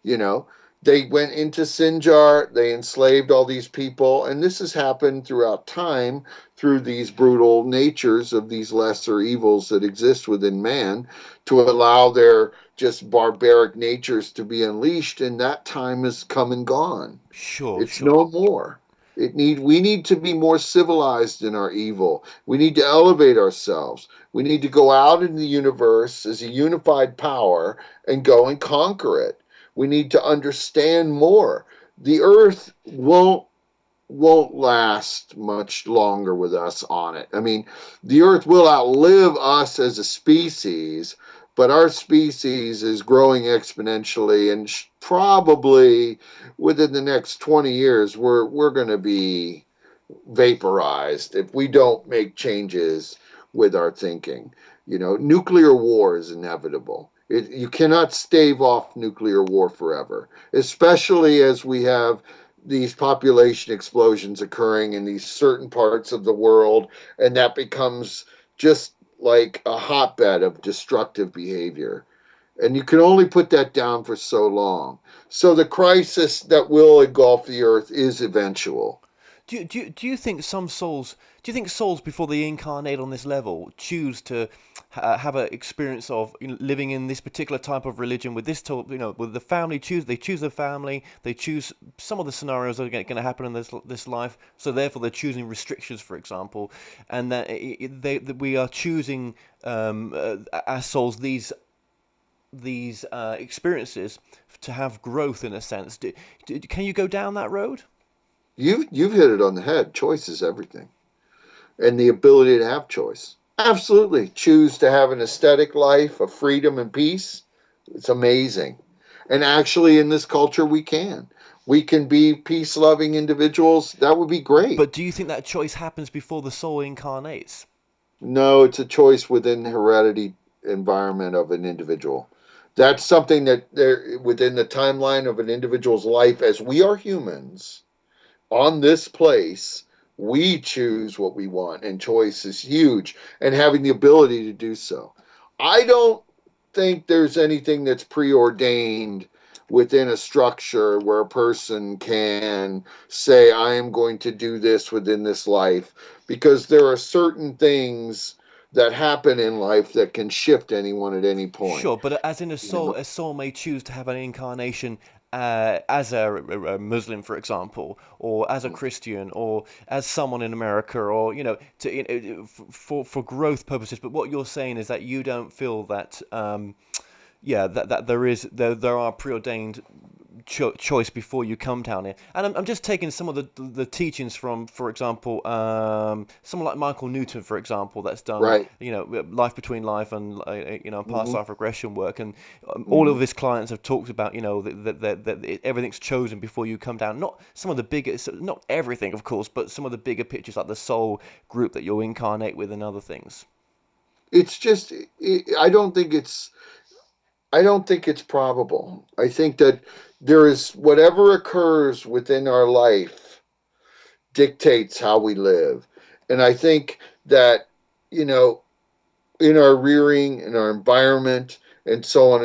You know, they went into Sinjar, they enslaved all these people, and this has happened throughout time through these brutal natures of these lesser evils that exist within man to allow their just barbaric natures to be unleashed, and that time has come and gone. Sure, It's sure. no more. We need to be more civilized in our evil. We need to elevate ourselves. We need to go out in the universe as a unified power and go and conquer it. We need to understand more. The earth won't last much longer with us on it. I mean, the earth will outlive us as a species, but our species is growing exponentially, and probably within the next 20 years we're going to be vaporized if we don't make changes with our thinking. Nuclear war is inevitable. You cannot stave off nuclear war forever, especially as we have these population explosions occurring in these certain parts of the world, and that becomes just like a hotbed of destructive behavior. And you can only put that down for so long. So the crisis that will engulf the earth is eventual. Do you think souls before they incarnate on this level choose to have an experience of living in this particular type of religion with with the family, they choose their family, they choose some of the scenarios that are going to happen in this life, so therefore they're choosing restrictions, for example, and that we are choosing as souls these experiences to have growth in a sense. Can you go down that road? You've hit it on the head. Choice is everything, and the ability to have choice. Absolutely, choose to have an aesthetic life of freedom and peace. It's amazing, and actually, in this culture, we can. We can be peace-loving individuals. That would be great. But do you think that choice happens before the soul incarnates? No, it's a choice within the heredity environment of an individual. That's something that there within the timeline of an individual's life, as we are humans on this place, we choose what we want, and choice is huge, and having the ability to do so. I don't think there's anything that's preordained within a structure where a person can say, I am going to do this within this life, because there are certain things that happen in life that can shift anyone at any point. Sure, but as in You know? a soul may choose to have an incarnation as a Muslim, for example, or as a Christian, or as someone in America, or for growth purposes. But what you're saying is that you don't feel that, that there are preordained choice before you come down here. And I'm just taking some of the teachings from, for example, someone like Michael Newton, for example, that's done Right. life between life and past Mhm. life regression work, and all Mhm. of his clients have talked about that everything's chosen before you come down. Not some of the biggest, not everything, of course, but some of the bigger pictures, like the soul group that you'll incarnate with and other things. It's just, I don't think it's probable. I think that there is whatever occurs within our life dictates how we live. And I think that, you know, in our rearing, in our environment, and so on,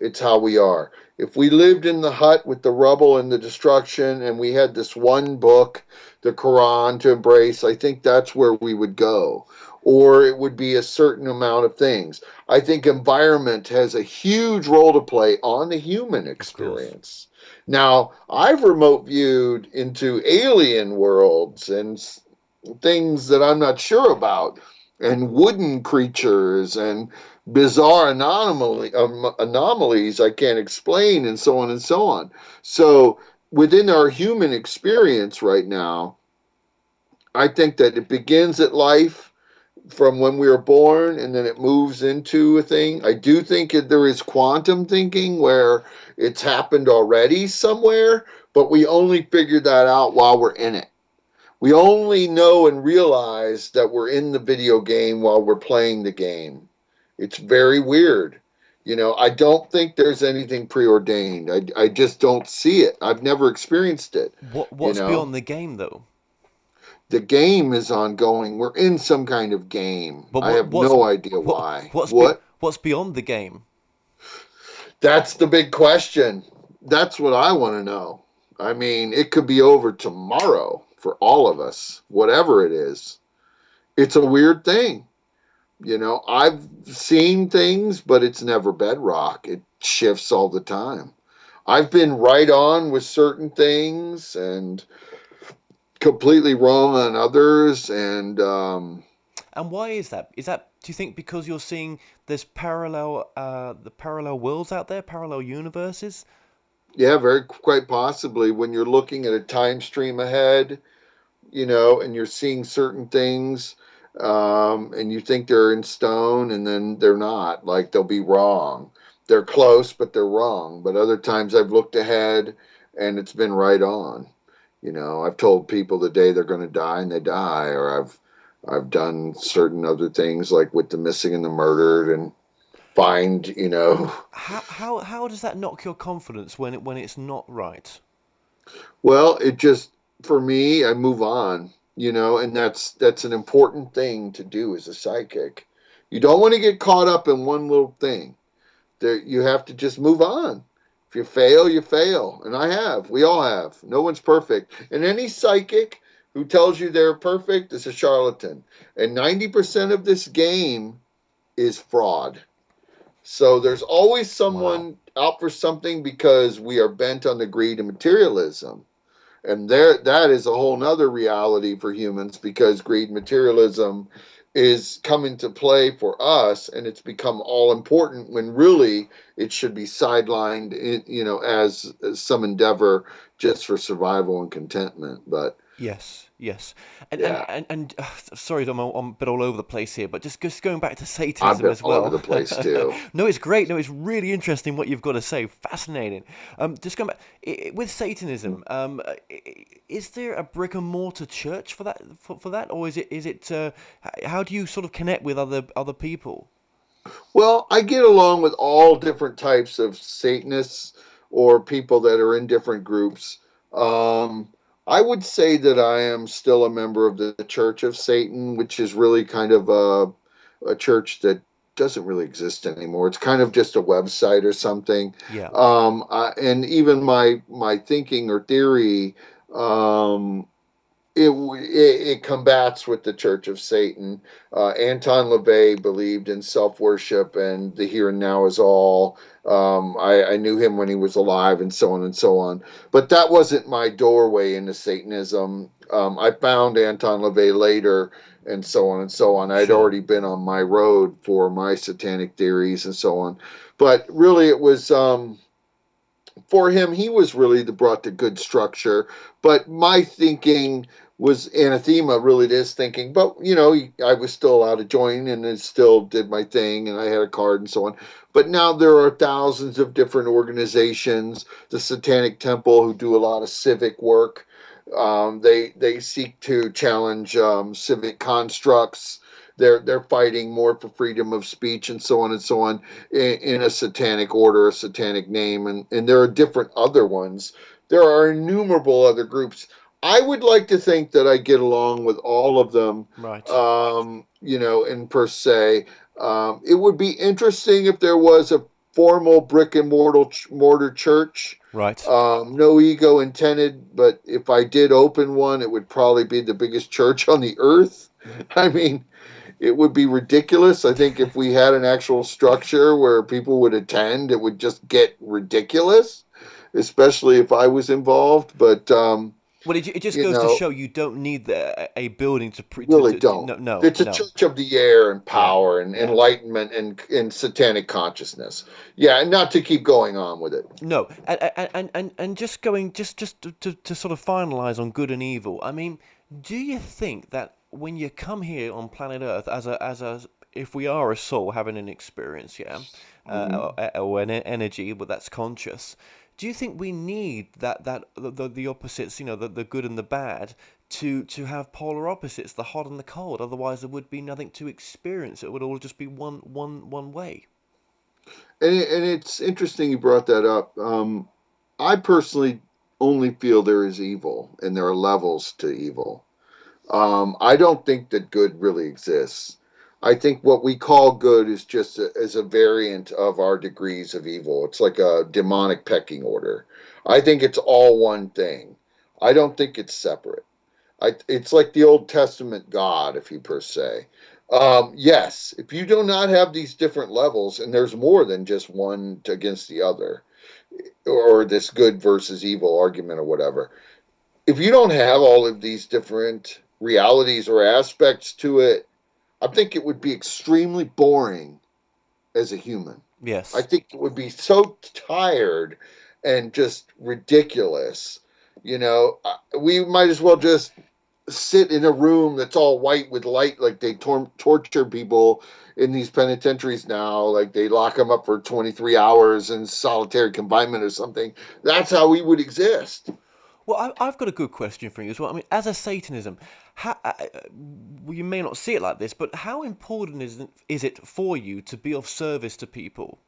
it's how we are. If we lived in the hut with the rubble and the destruction, and we had this one book, the Quran, to embrace, I think that's where we would go. Or it would be a certain amount of things. I think environment has a huge role to play on the human Of course. experience. Now, I've remote viewed into alien worlds and things that I'm not sure about, and wooden creatures and bizarre anomalies I can't explain, and so on and so on. So within our human experience right now, I think that it begins at life from when we were born, and then it moves into a thing. I do think that there is quantum thinking where it's happened already somewhere, but we only figured that out while we're in it. We only know and realize that we're in the video game while we're playing the game. It's very weird. I don't think there's anything preordained. I just don't see it. I've never experienced it. You What's know, beyond the game, though? the game is ongoing. We're in some kind of game. But I have no idea why. What? what's beyond the game? That's the big question. That's what I want to know. I mean, it could be over tomorrow for all of us, whatever it is. It's a weird thing. I've seen things, but it's never bedrock. It shifts all the time. I've been right on with certain things and completely wrong on others. And And why is that? Is that, do you think, because you're seeing there's the parallel worlds out there, parallel universes? yeah, very quite possibly when you're looking at a time stream ahead, and you're seeing certain things, and you think they're in stone, and then they're not. Like they'll be wrong. They're close, but they're wrong. But other times I've looked ahead, and it's been right on. I've told people the day they're going to die, and they die, or I've done certain other things like with the missing and the murdered, and find. How does that knock your confidence when it's not right? Well, it just, for me, I move on, and that's an important thing to do as a psychic. You don't want to get caught up in one little thing. There, you have to just move on. If you fail, you fail, and I have. We all have. No one's perfect, and any psychic who tells you they're perfect is a charlatan. And 90% of this game is fraud. So there's always Wow. someone out for something because we are bent on the greed and materialism. And that is a whole nother reality for humans, because greed materialism is come into play for us, and it's become all important when really it should be sidelined as some endeavor just for survival and contentment. But Yes, yes, yeah, and sorry, I'm a bit all over the place here, but just going back to I've Satanism been as all over well. the place too. No, it's great. No, it's really interesting what you've got to say. Fascinating. Just going back with Satanism. Is there a brick and mortar church for that? For that, or is it? How do you sort of connect with other people? Well, I get along with all different types of Satanists or people that are in different groups. Um, I would say that I am still a member of the Church of Satan, which is really kind of a church that doesn't really exist anymore. It's kind of just a website or something. Yeah, And even my thinking or theory, um, it combats with the Church of Satan. Anton LaVey believed in self worship and the here and now is all. I knew him when he was alive, and so on and so on. But that wasn't my doorway into Satanism. I found Anton LaVey later, and so on and so on. I'd sure. already been on my road for my satanic theories and so on. But really, it was. For him, he was really the brought the good structure. But my thinking was anathema really to his thinking. But I was still allowed to join, and it still did my thing, and I had a card and so on. But now there are thousands of different organizations. The Satanic Temple, who do a lot of civic work, they seek to challenge civic constructs. They're fighting more for freedom of speech and so on and so on in a satanic order, a satanic name, and there are different other ones. There are innumerable other groups. I would like to think that I get along with all of them, Right. in per se. It would be interesting if there was a formal brick and mortar church. Right. No ego intended, but if I did open one, it would probably be the biggest church on the earth. I mean, it would be ridiculous. I think if we had an actual structure where people would attend, it would just get ridiculous, especially if I was involved. But Well, it just you goes to know, show you don't need a building really don't. no, no, It's a no. church of the air and Yeah, power and yeah. enlightenment and satanic consciousness. Yeah, and not to keep going on with it. No, and just going just to sort of finalize on good and evil. I mean, do you think that when you come here on planet Earth as a if we are a soul having an experience, yeah, Mhm. or an energy, but that's conscious, do you think we need the opposites, the good and the bad, to have polar opposites, the hot and the cold? Otherwise, there would be nothing to experience. It would all just be one way. And it's interesting you brought that up. I personally only feel there is evil, and there are levels to evil. I don't think that good really exists. I think what we call good is just as a variant of our degrees of evil. It's like a demonic pecking order. I think it's all one thing. I don't think it's separate. It's like the Old Testament God, if you per se. Yes, if you do not have these different levels, and there's more than just one against the other, or this good versus evil argument or whatever, if you don't have all of these different realities or aspects to it, I think it would be extremely boring as a human. I Yes. think it would be so tired and just ridiculous. We might as well just sit in a room that's all white with light, like they torture people in these penitentiaries now, like they lock them up for 23 hours in solitary confinement or something. That's how we would exist. Well, I've got a good question for you as well. I mean, as a Satanism, well, you may not see it like this, but how important is it for you to be of service to people?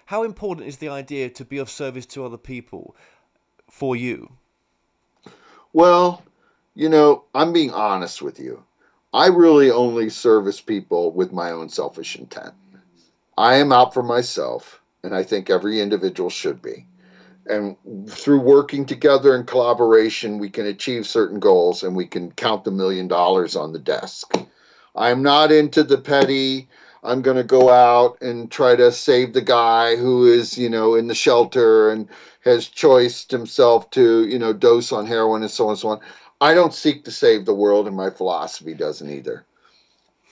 How important is the idea to be of service to other people for you? Well, I'm being honest with you. I really only service people with my own selfish intent. I am out for myself, and I think every individual should be. And through working together in collaboration, we can achieve certain goals and we can count the $1 million on the desk. I'm not into the petty. I'm going to go out and try to save the guy who is, in the shelter and has choiced himself to, dose on heroin and so on and so on. I don't seek to save the world, and my philosophy doesn't either.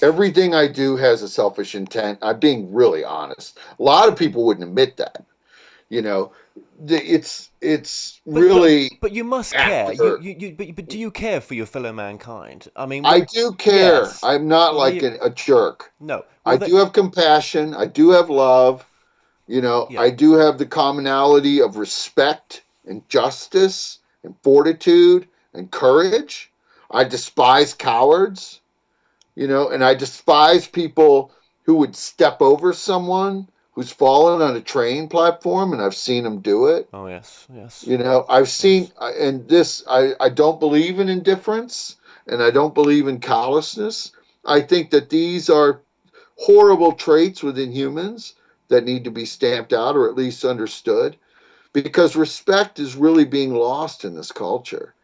Everything I do has a selfish intent. I'm being really honest. A lot of people wouldn't admit that. You know, it's really But you must care. after. But do you care for your fellow mankind? I mean, I do care. yes. I'm not Well, there like you, a jerk. no. I Well, do have compassion. I do have love. yeah. I do have the commonality of respect and justice and fortitude and courage. I despise cowards, and I despise people who would step over someone who's fallen on a train platform, and I've seen them do it. Oh, yes, yes. You know, I've seen, Yes. and this, I don't believe in indifference, and I don't believe in callousness. I think that these are horrible traits within humans that need to be stamped out or at least understood, because respect is really being lost in this culture.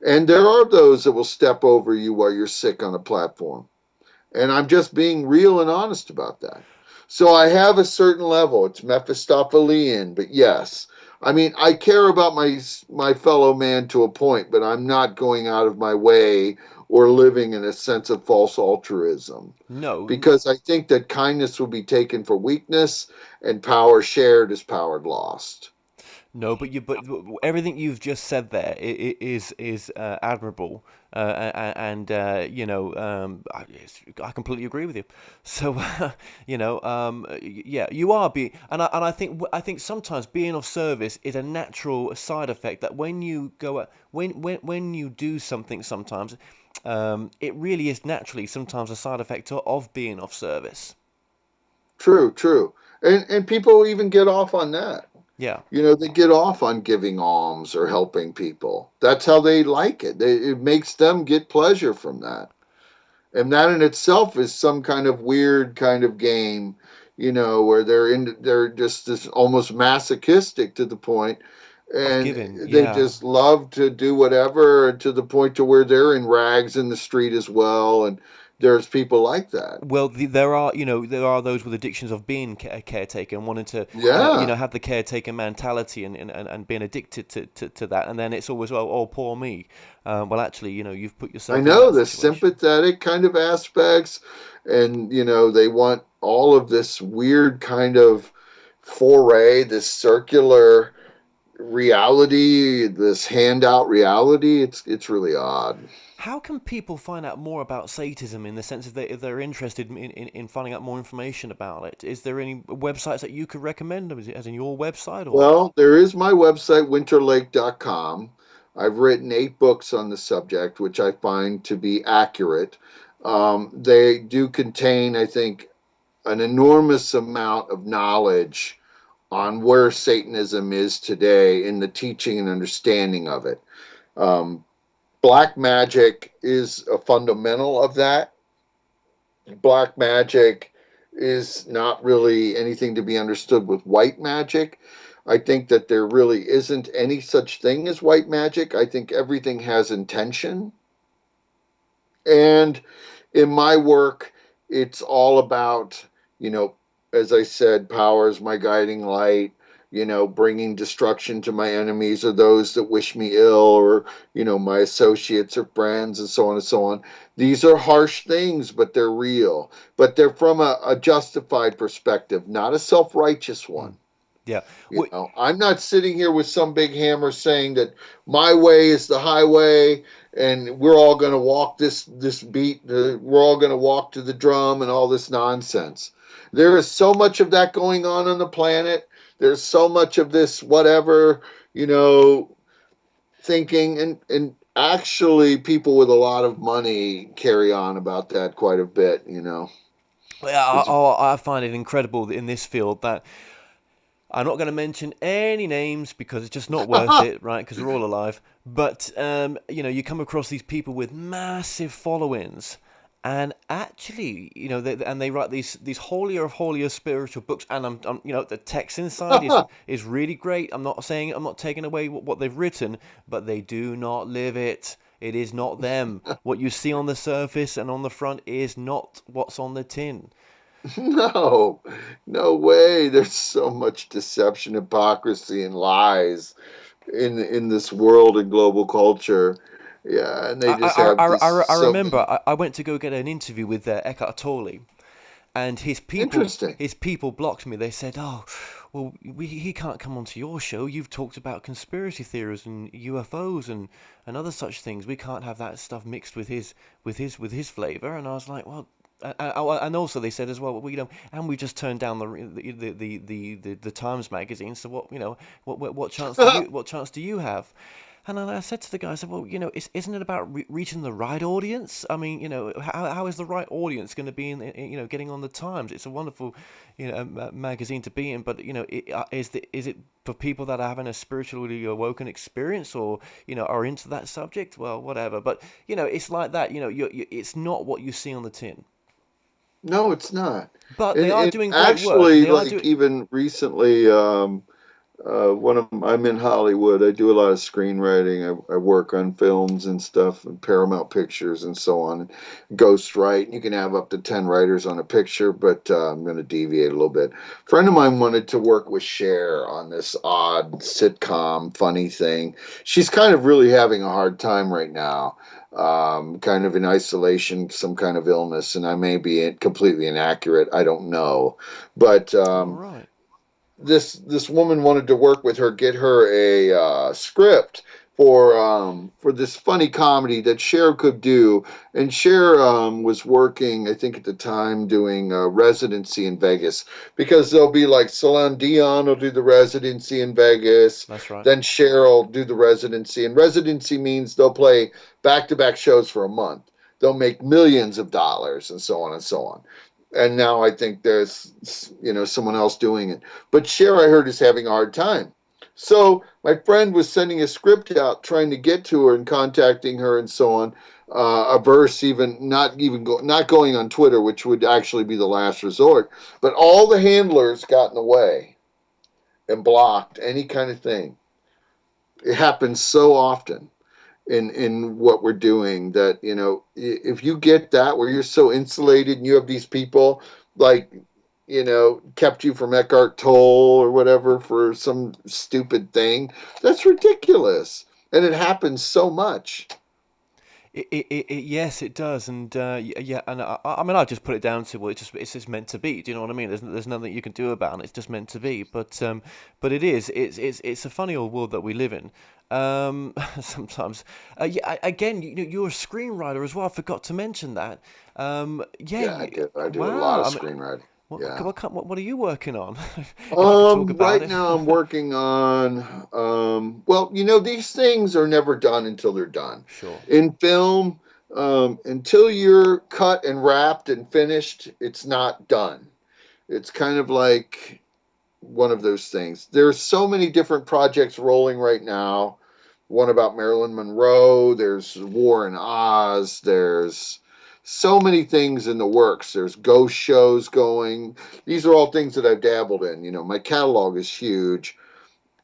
And there are those that will step over you while you're sick on a platform. And I'm just being real and honest about that. So I have a certain level. It's Mephistophelian, but yes. I mean, I care about my fellow man to a point, but I'm not going out of my way or living in a sense of false altruism. No. Because I think that kindness will be taken for weakness, and power shared is power lost. No, but everything you've just said there is admirable, and I completely agree with you. So yeah, you are being, and I think sometimes being of service is a natural side effect that when you go when you do something sometimes, it really is naturally sometimes a side effect of being of service. True, true. And people even get off on that. Yeah. You know, they get off on giving alms or helping people. That's how they like it. It makes them get pleasure from that. And that in itself is some kind of weird kind of game, you know, where they're just this almost masochistic to the point, Of and giving, they yeah. just love to do whatever to the point to where they're in rags in the street as well. And there's people like that. Well, there are those with addictions of being a caretaker and wanting to, Yeah. have the caretaker mentality and being addicted to that. And then it's always, oh, poor me. Well, actually, you've put I yourself in know that the situation. sympathetic kind of aspects, and they want all of this weird kind of foray, this circular reality, this handout reality. It's really odd. How can people find out more about Satanism in the sense of if they're interested in finding out more information about it? Is there any websites that you could recommend? Is it as in your website or? Well, there is my website, winterlake.com. I've written 8 books on the subject, which I find to be accurate. They do contain, I think, an enormous amount of knowledge on where Satanism is today in the teaching and understanding of it. Um, Black magic is a fundamental of that. Black magic is not really anything to be understood with white magic. I think that there really isn't any such thing as white magic. I think everything has intention. And in my work, it's all about, you know, as I said, power is my guiding light, bringing destruction to my enemies or those that wish me ill, or, my associates or friends, and so on and so on. These are harsh things, but they're real. But they're from a justified perspective, not a self righteous one. Yeah. Well, I'm not sitting here with some big hammer saying that my way is the highway and we're all going to walk this beat. We're all going to walk to the drum and all this nonsense. There is so much of that going on the planet. There's so much of this whatever, thinking, and actually people with a lot of money carry on about that quite a bit. yeah, It's I find it incredible that in this field that I'm not going to mention any names because it's just not worth it, right? Because we're all alive. But you come across these people with massive followings, and actually, and they write these holier of holier spiritual books, and the text inside is really great. I'm not taking away what they've written, but they do not live it. It is not them. What you see on the surface and on the front is not what's on the tin. No, no way. There's so much deception, hypocrisy, and lies in this world and global culture. Yeah, and they just have this I so remember many. I went to go get an interview with Eckhart Tolle, and Interesting. his people blocked me. They said, "Oh, well, he can't come onto your show. You've talked about conspiracy theories and UFOs and other such things. We can't have that stuff mixed with his flavor." And I was like, "Well." And also they said as well, and we just turned down the Times magazine. So what chance do you have? And then I said to the guy, I said, well, isn't it about reaching the right audience? I mean, how is the right audience going to be getting on the Times? It's a wonderful, magazine to be in, but is it for people that are having a spiritually awoken experience, or are into that subject? Well, whatever. But it's like that. It's not what you see on the tin. No, it's not. But they are And doing great work. actually, They are like doing. even recently, I'm in Hollywood. I do a lot of screenwriting. I work on films and stuff, and Paramount Pictures and so on. Ghostwrite. You can have up to 10 writers on a picture, but I'm going to deviate a little bit. A friend of mine wanted to work with Cher on this odd sitcom, funny thing. She's kind of really having a hard time right now. Kind of in isolation, some kind of illness, and I may be completely inaccurate. I don't know, but All right. this woman wanted to work with her, get her a script for this funny comedy that Cher could do, and Cher was working, I think at the time, doing a residency in Vegas, because there'll be like Celine Dion will do the residency in Vegas, That's right. then Cher will do the residency, and residency means they'll play back-to-back shows for a month. They'll make millions of dollars and so on and so on. And now I think there's someone else doing it. But Cher, I heard, is having a hard time. So my friend was sending a script out, trying to get to her and contacting her and so on. A verse, even not going on Twitter, which would actually be the last resort. But all the handlers got in the way and blocked any kind of thing. It happens so often in what we're doing that if you get that where you're so insulated and you have these people like kept you from Eckhart Tolle or whatever for some stupid thing, that's ridiculous, and it happens so much. Yes, it does, and yeah, and I mean, I just put it down to, well, it's just meant to be. Do you know what I mean? There's nothing you can do about it. It's just meant to be. But it's a funny old world that we live in. Sometimes, yeah. Again, you're a screenwriter as well. I forgot to mention that. Yeah. Yeah, I do a lot Wow. of I mean, screenwriting. Yeah. what are you working on? If you could talk about Right it. now I'm working on, well, these things are never done until they're done. Sure. In film, until you're cut and wrapped and finished, it's not done. It's kind of like one of those things. There's so many different projects rolling right now. One about Marilyn Monroe, there's War in Oz, there's so many things in the works. There's ghost shows going. These are all things that I've dabbled in. My catalog is huge.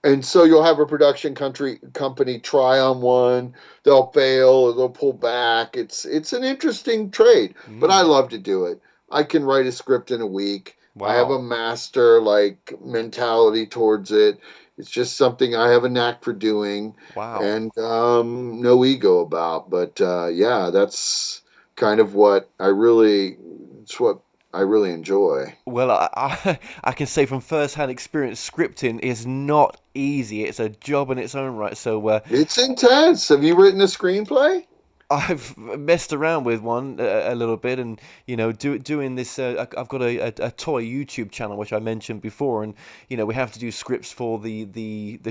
And so you'll have a production company try on one, they'll fail or they'll pull back. It's an interesting trade, but I Mm, love to do it. I can write a script in a week. I have a wow. master like mentality towards it. It's just something I have a knack for doing, Wow. and no ego about. But yeah, that's kind of it's what I really enjoy. Well, I can say from first-hand experience, scripting is not easy. It's a job in its own right. So It's intense. Have you written a screenplay? I've messed around with one a little bit, and doing this. I've got a toy YouTube channel which I mentioned before, and we have to do scripts for the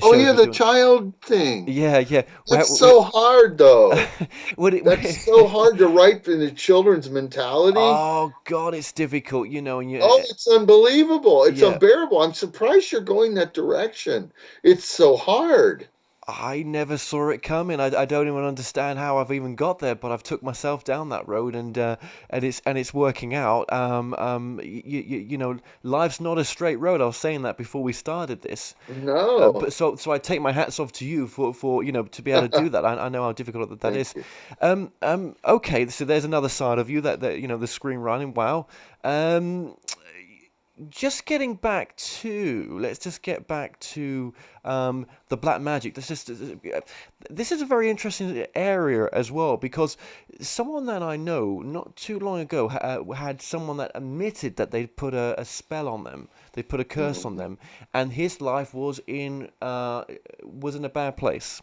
Oh shows yeah, we're the doing. child thing. Yeah, yeah. That's so hard though. Would it? That's so hard to write in the children's mentality. Oh God, it's difficult, and Oh, it's unbelievable. It's yeah. unbearable. I'm surprised you're going that direction. It's so hard. I never saw it coming. I don't even understand how I've even got there, but I've took myself down that road, and it's working out. Life's not a straight road. I was saying that before we started this, No. but so I take my hats off to you for to be able to do that. I know how difficult that Thank is. you. Okay, so there's another side of you that the screenwriting. Wow. Just getting back to, let's just get back to the black magic. This is a very interesting area as well, because someone that I know not too long ago had someone that admitted that they'd put a spell on them, They put a curse on them, and his life was in a bad place.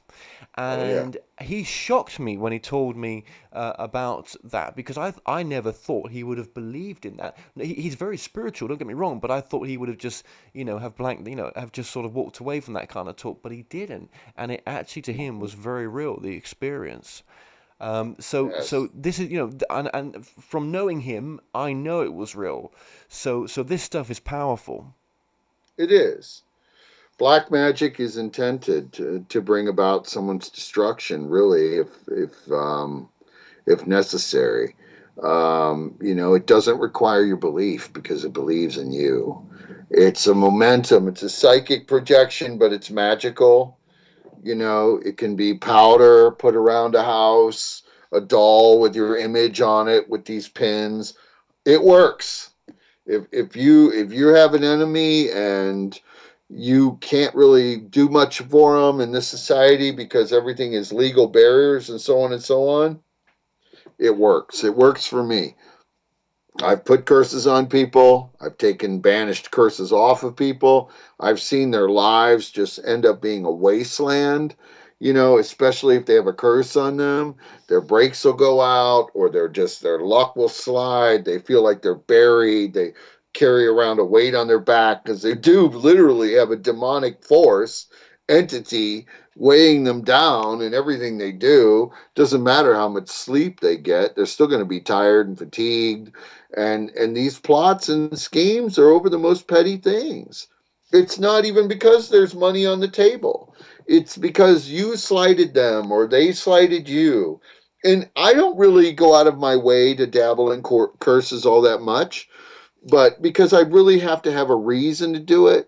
Oh yeah. And he shocked me when he told me about that, because I never thought he would have believed in that. He's very spiritual, don't get me wrong, but I thought he would have just have just sort of walked away from that kind of talk, but he didn't, and it actually to him was very real, the experience. So Yes. this is, and from knowing him, I know it was real. So this stuff is powerful. It is. Black magic is intended to bring about someone's destruction, really, if necessary. It doesn't require your belief because it believes in you. It's a momentum. It's a psychic projection, but it's magical. It can be powder put around a house, a doll with your image on it with these pins. It works. If you have an enemy and you can't really do much for them in this society because everything is legal barriers and so on and so on, it works. It works for me. I've put curses on people. I've taken banished curses off of people. I've seen their lives just end up being a wasteland, especially if they have a curse on them. Their brakes will go out, or their luck will slide. They feel like they're buried. They carry around a weight on their back because they do literally have a demonic force entity weighing them down, and everything they do doesn't matter how much sleep they get, they're still going to be tired and fatigued, and these plots and schemes are over the most petty things. It's not even because there's money on the table. It's because you slighted them or they slighted you. And I don't really go out of my way to dabble in curses all that much, but because I really have to have a reason to do it.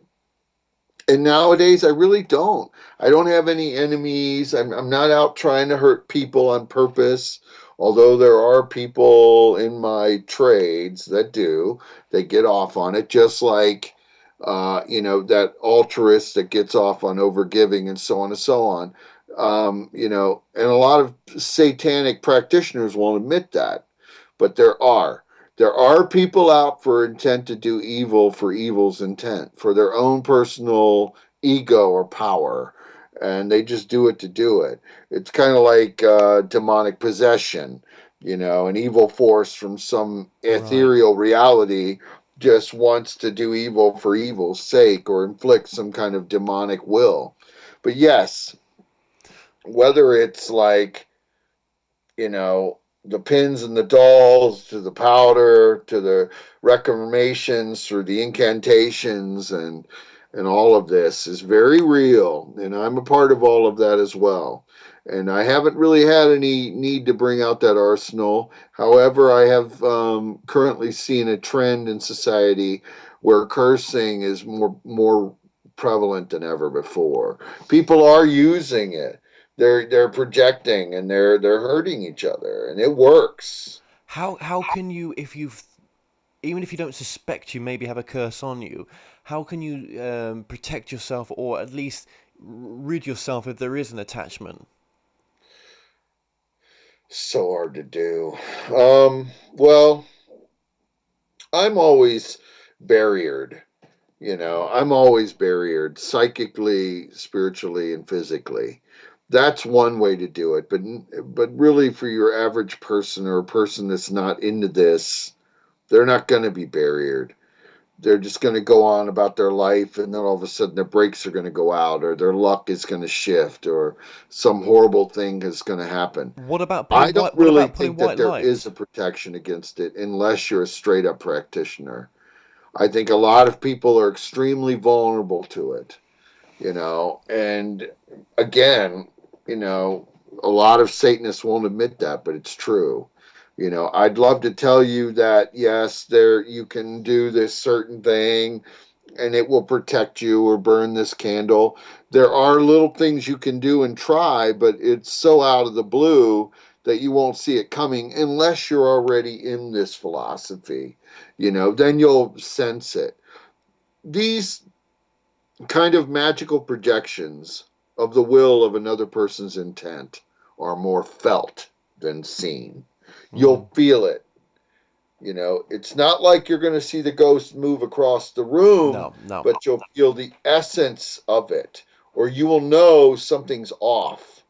And nowadays, I really don't. I don't have any enemies. I'm not out trying to hurt people on purpose. Although there are people in my trades that do, they get off on it, just like, that altruist that gets off on overgiving and so on and so on. And a lot of satanic practitioners won't admit that, but there are people out for intent to do evil for evil's intent, for their own personal ego or power, and they just do it to do it. It's kind of like demonic possession, an evil force from some Right. ethereal reality just wants to do evil for evil's sake or inflict some kind of demonic will. But yes, whether it's like, the pins and the dolls, to the powder, to the reclamations, through the incantations, and all of this is very real, and I'm a part of all of that as well. And I haven't really had any need to bring out that arsenal. However, I have currently seen a trend in society where cursing is more prevalent than ever before. People are using it. They're projecting, and they're hurting each other, and it works. How can you, if you've, even if you don't suspect you maybe have a curse on you, how can you protect yourself, or at least rid yourself if there is an attachment? So hard to do. Well, I'm always barriered. I'm always barriered psychically, spiritually, and physically. That's one way to do it. But really, for your average person or a person that's not into this, they're not going to be barriered. They're just going to go on about their life, and then all of a sudden their brakes are going to go out, or their luck is going to shift, or some horrible thing is going to happen. I don't What really about putting think that white there is light? a protection against it unless you're a straight up practitioner. I think a lot of people are extremely vulnerable to it, and again, you know, a lot of Satanists won't admit that, but it's true. I'd love to tell you that yes, there you can do this certain thing and it will protect you, or burn this candle. There are little things you can do and try, but it's so out of the blue that you won't see it coming unless you're already in this philosophy. Then you'll sense it. These kind of magical projections of the will of another person's intent are more felt than seen. Mm. You'll feel it. It's not like you're going to see the ghost move across the room, No. but you'll feel the essence of it, or you will know something's off.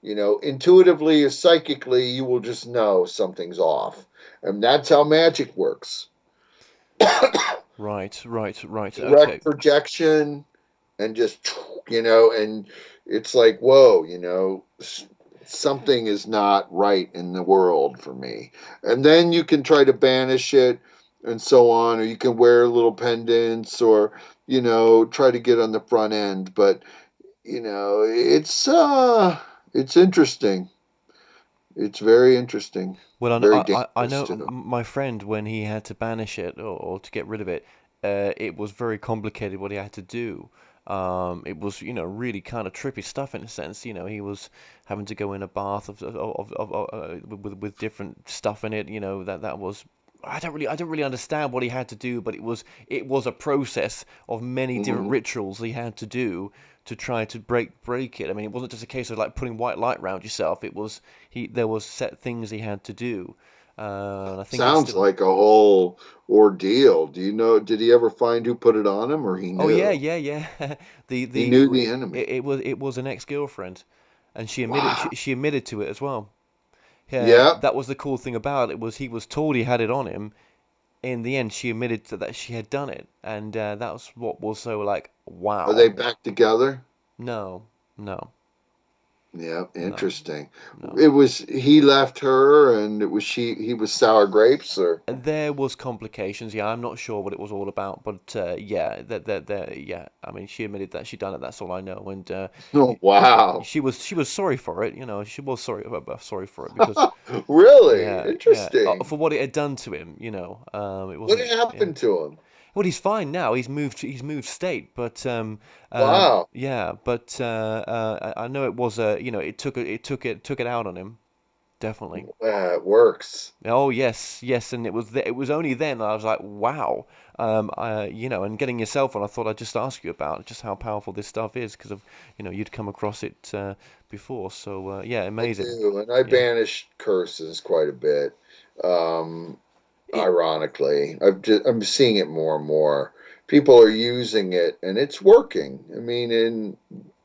Intuitively or psychically, you will just know something's off. And that's how magic works. Right. Okay. Direct projection, and just, and it's like, whoa, something is not right in the world for me. And then you can try to banish it and so on, or you can wear little pendants, or, try to get on the front end. But, it's interesting. It's very interesting. Well, Very I dangerous know too. my friend, when he had to banish it, or to get rid of it, it was very complicated what he had to do. It was, really kind of trippy stuff in a sense. He was having to go in a bath with different stuff in it. That was. I don't really understand what he had to do, but it was a process of many different Mhm. rituals he had to do to try to break it. I mean, it wasn't just a case of like putting white light around yourself. There was set things he had to do. And I think it's Sounds still. like a whole ordeal. Do you know? Did he ever find who put it on him, or he Oh yeah, knew? yeah. the He the knew the it, enemy. it was an ex-girlfriend, and she admitted Wow. she admitted to it as well. Yeah, Yep. that was the cool thing about it, was he was told he had it on him. In the end, she admitted that she had done it, and that was what was so like, Are they wow. back together? No, no, Yeah, no, interesting. no. It was he left her, and it was he was sour grapes, or There was complications. Yeah, I'm not sure what it was all about, but yeah, yeah. I mean, she admitted that she done it. That's all I know, and oh wow, she was sorry for it. She was sorry for it, because really yeah, interesting. for what it had done to him. It What wasn't. Yeah. happened to him? Well, he's fine now. He's moved state, but Wow, yeah, but I know it was a, it took it out on him, definitely. it works. Oh yes, yes, and it was only then I was like, wow, and getting yourself on. I thought I'd just ask you about just how powerful this stuff is, because of, you'd come across it before. So yeah, I amazing. do, and I Yeah. banish curses quite a bit. Um, It, Ironically, I'm seeing it more and more. People are using it, and it's working. I mean, and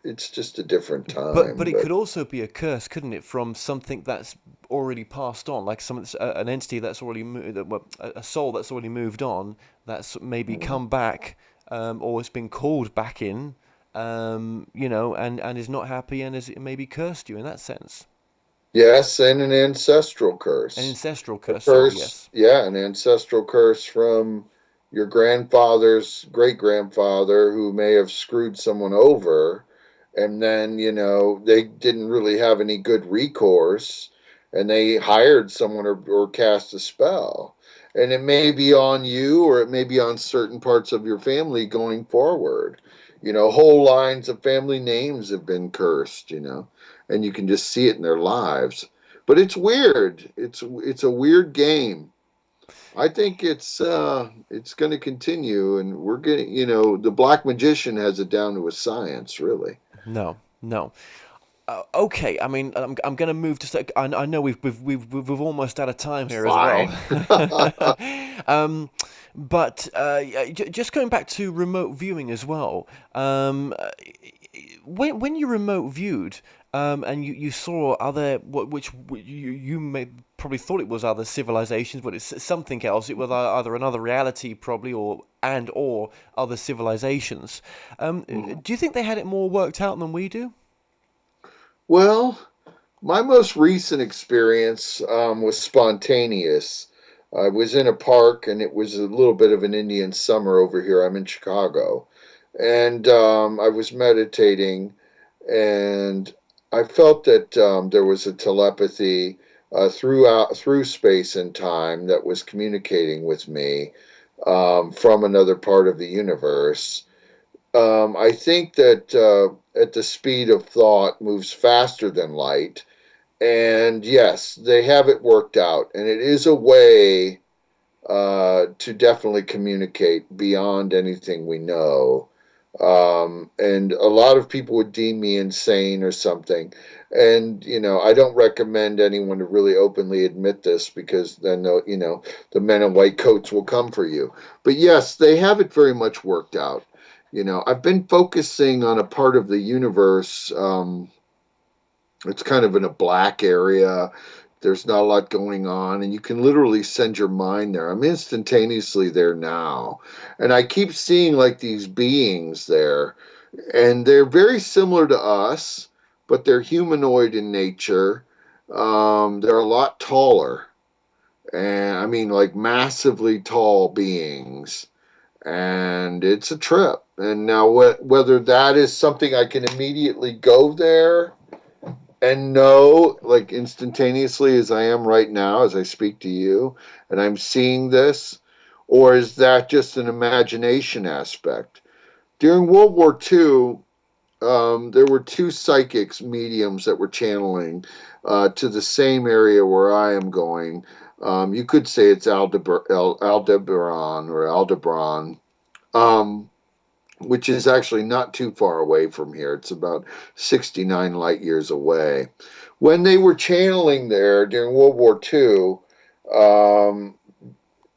it's just a different but time, it but could also be a curse, couldn't it, from something that's already passed on, like an entity that's already well, a soul that's already moved on, that's maybe mm, come back, or it's been called back in, and is not happy, and is maybe cursed you in that sense. yes, and an ancestral An curse. ancestral A curse, sorry, curse, yes. yeah, an ancestral curse from your grandfather's great grandfather who may have screwed someone over, and then, they didn't really have any good recourse, and they hired someone, or cast a spell. And it may be on you, or it may be on certain parts of your family going forward. Whole lines of family names have been cursed, and you can just see it in their lives. But it's weird. It's a weird game. I think it's going to continue, and we're getting, the black magician has it down to a science, really. No, no. Okay, I mean, I'm going to move to. I know we've almost out of time here as well. Fine. um, but yeah, just going back to remote viewing as well. When you remote viewed, and you saw other, which you may probably thought it was other civilizations, but it's something else. It was either another reality, probably, or other civilizations. Mhm. Do you think they had it more worked out than we do? Well, my most recent experience was spontaneous. I was in a park, and it was a little bit of an Indian summer over here. I'm in Chicago. And I was meditating, and I felt that there was a telepathy through space and time that was communicating with me from another part of the universe. I think that at the speed of thought moves faster than light. And yes, they have it worked out. And it is a way to definitely communicate beyond anything we know. And a lot of people would deem me insane or something. And, I don't recommend anyone to really openly admit this, because then, the men in white coats will come for you. But yes, they have it very much worked out. I've been focusing on a part of the universe. It's kind of in a black area. There's not a lot going on, and you can literally send your mind there. I'm instantaneously there now. And I keep seeing like these beings there, and they're very similar to us, but they're humanoid in nature. They're a lot taller, and I mean, like, massively tall beings. And it's a trip. And now, whether that is something I can immediately go there and know, like, instantaneously as I am right now, as I speak to you, and I'm seeing this, or is that just an imagination aspect? During World War II, there were two psychics, mediums, that were channeling to the same area where I am going. You could say it's Aldebaran or Aldebaran. Which is actually not too far away from here. It's about 69 light years away. When they were channeling there during World War II, um,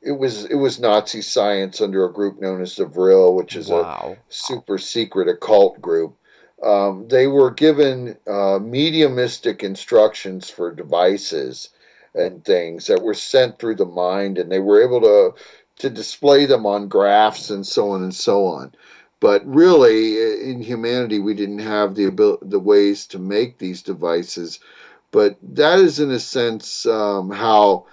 it was Nazi science under a group known as the Vril, which is a Wow. super secret occult group. They were given mediumistic instructions for devices and things that were sent through the mind, and they were able to display them on graphs and so on and so on. But really, in humanity, we didn't have the ways to make these devices. But that is, in a sense, how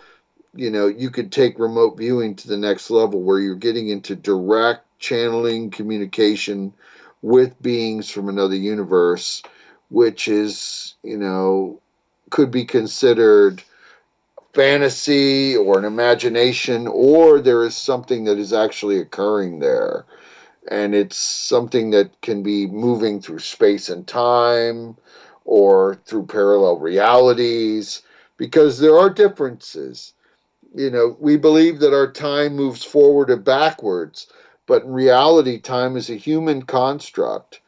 you could take remote viewing to the next level, where you're getting into direct channeling communication with beings from another universe, which is, could be considered fantasy or an imagination, or there is something that is actually occurring there. And it's something that can be moving through space and time or through parallel realities, because there are differences. We believe that our time moves forward and backwards, but in reality, time is a human construct.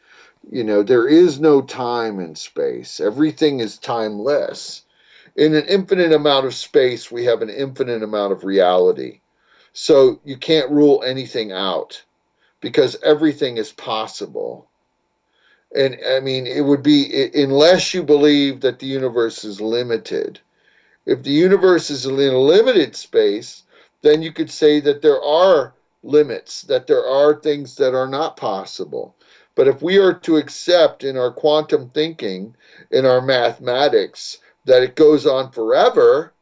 There is no time in space. Everything is timeless. In an infinite amount of space, we have an infinite amount of reality. So you can't rule anything out, because everything is possible. And I mean, it would be, unless you believe that the universe is limited. If the universe is in a limited space, then you could say that there are limits, that there are things that are not possible. But if we are to accept in our quantum thinking, in our mathematics, that it goes on forever,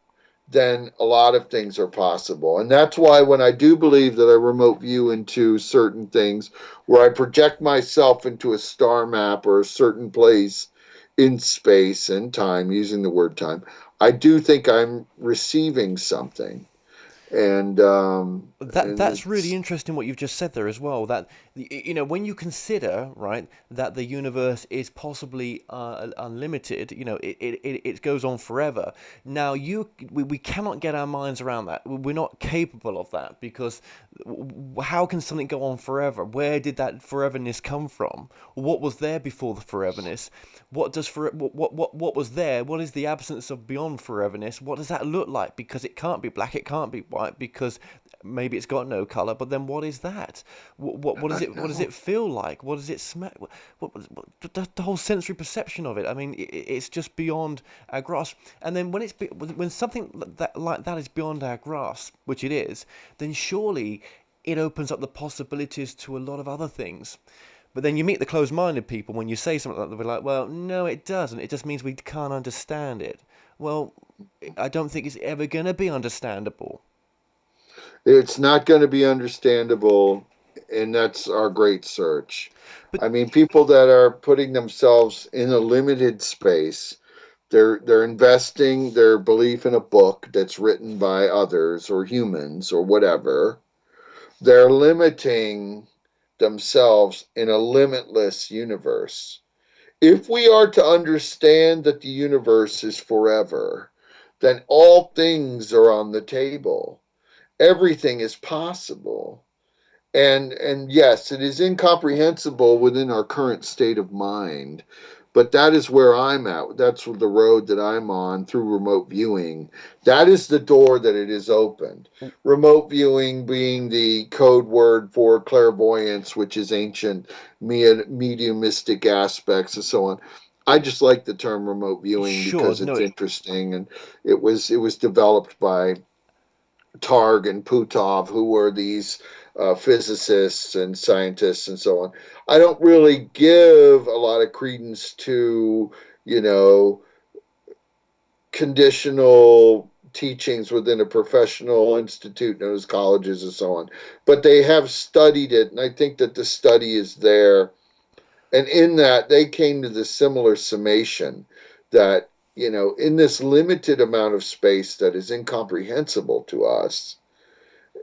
then a lot of things are possible. And that's why, when I do believe that I remote view into certain things, where I project myself into a star map or a certain place in space and time, using the word time, I do think I'm receiving something. And That's really it's, interesting what you've just said there as well. That when you consider, right, that the universe is possibly unlimited, it goes on forever. Now we cannot get our minds around that. We're not capable of that, because how can something go on forever? Where did that foreverness come from? What was there before the foreverness? What was there? What is the absence of beyond foreverness? What does that look like? Because it can't be black, it can't be white, because maybe it's got no color. But then what is that? What is it? What does it feel like? What does it smell? The whole sensory perception of it. I mean, it's just beyond our grasp. And then when something like that is beyond our grasp, which it is, then surely it opens up the possibilities to a lot of other things. But then you meet the closed-minded people when you say something like that. They're like, well, no, it doesn't. It just means we can't understand it. Well, I don't think it's ever going to be understandable. it's not going to be understandable, and that's our great search. But I mean, people that are putting themselves in a limited space, they're investing their belief in a book that's written by others or humans or whatever. They're limiting themselves in a limitless universe. If we are to understand that the universe is forever, then all things are on the table. Everything is possible. And yes, it is incomprehensible within our current state of mind, but that is where I'm at. That's the road that I'm on through remote viewing. That is the door that it is opened. Remote viewing being the code word for clairvoyance, which is ancient mediumistic aspects and so on. I just like the term remote viewing Sure, because it's no, interesting, and it was developed by Targ and Putov, who were these physicists and scientists and so on. I don't really give a lot of credence to, you know, conditional teachings within a professional institute known as colleges and so on. But they have studied it, and I think that the study is there. And in that, they came to the similar summation that, in this limited amount of space that is incomprehensible to us,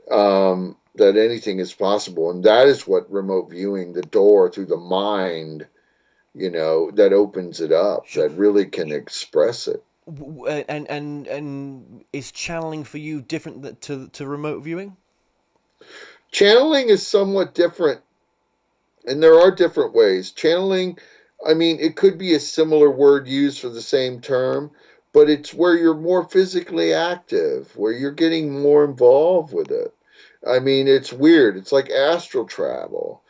that anything is possible. And that is what remote viewing, the door through the mind, that opens it up, sure. that really can express it. And is channeling for you different to remote viewing? Channeling is somewhat different, and there are different ways. Channeling, I mean, it could be a similar word used for the same term, but it's where you're more physically active, where you're getting more involved with it. I mean, it's weird. It's like astral travel,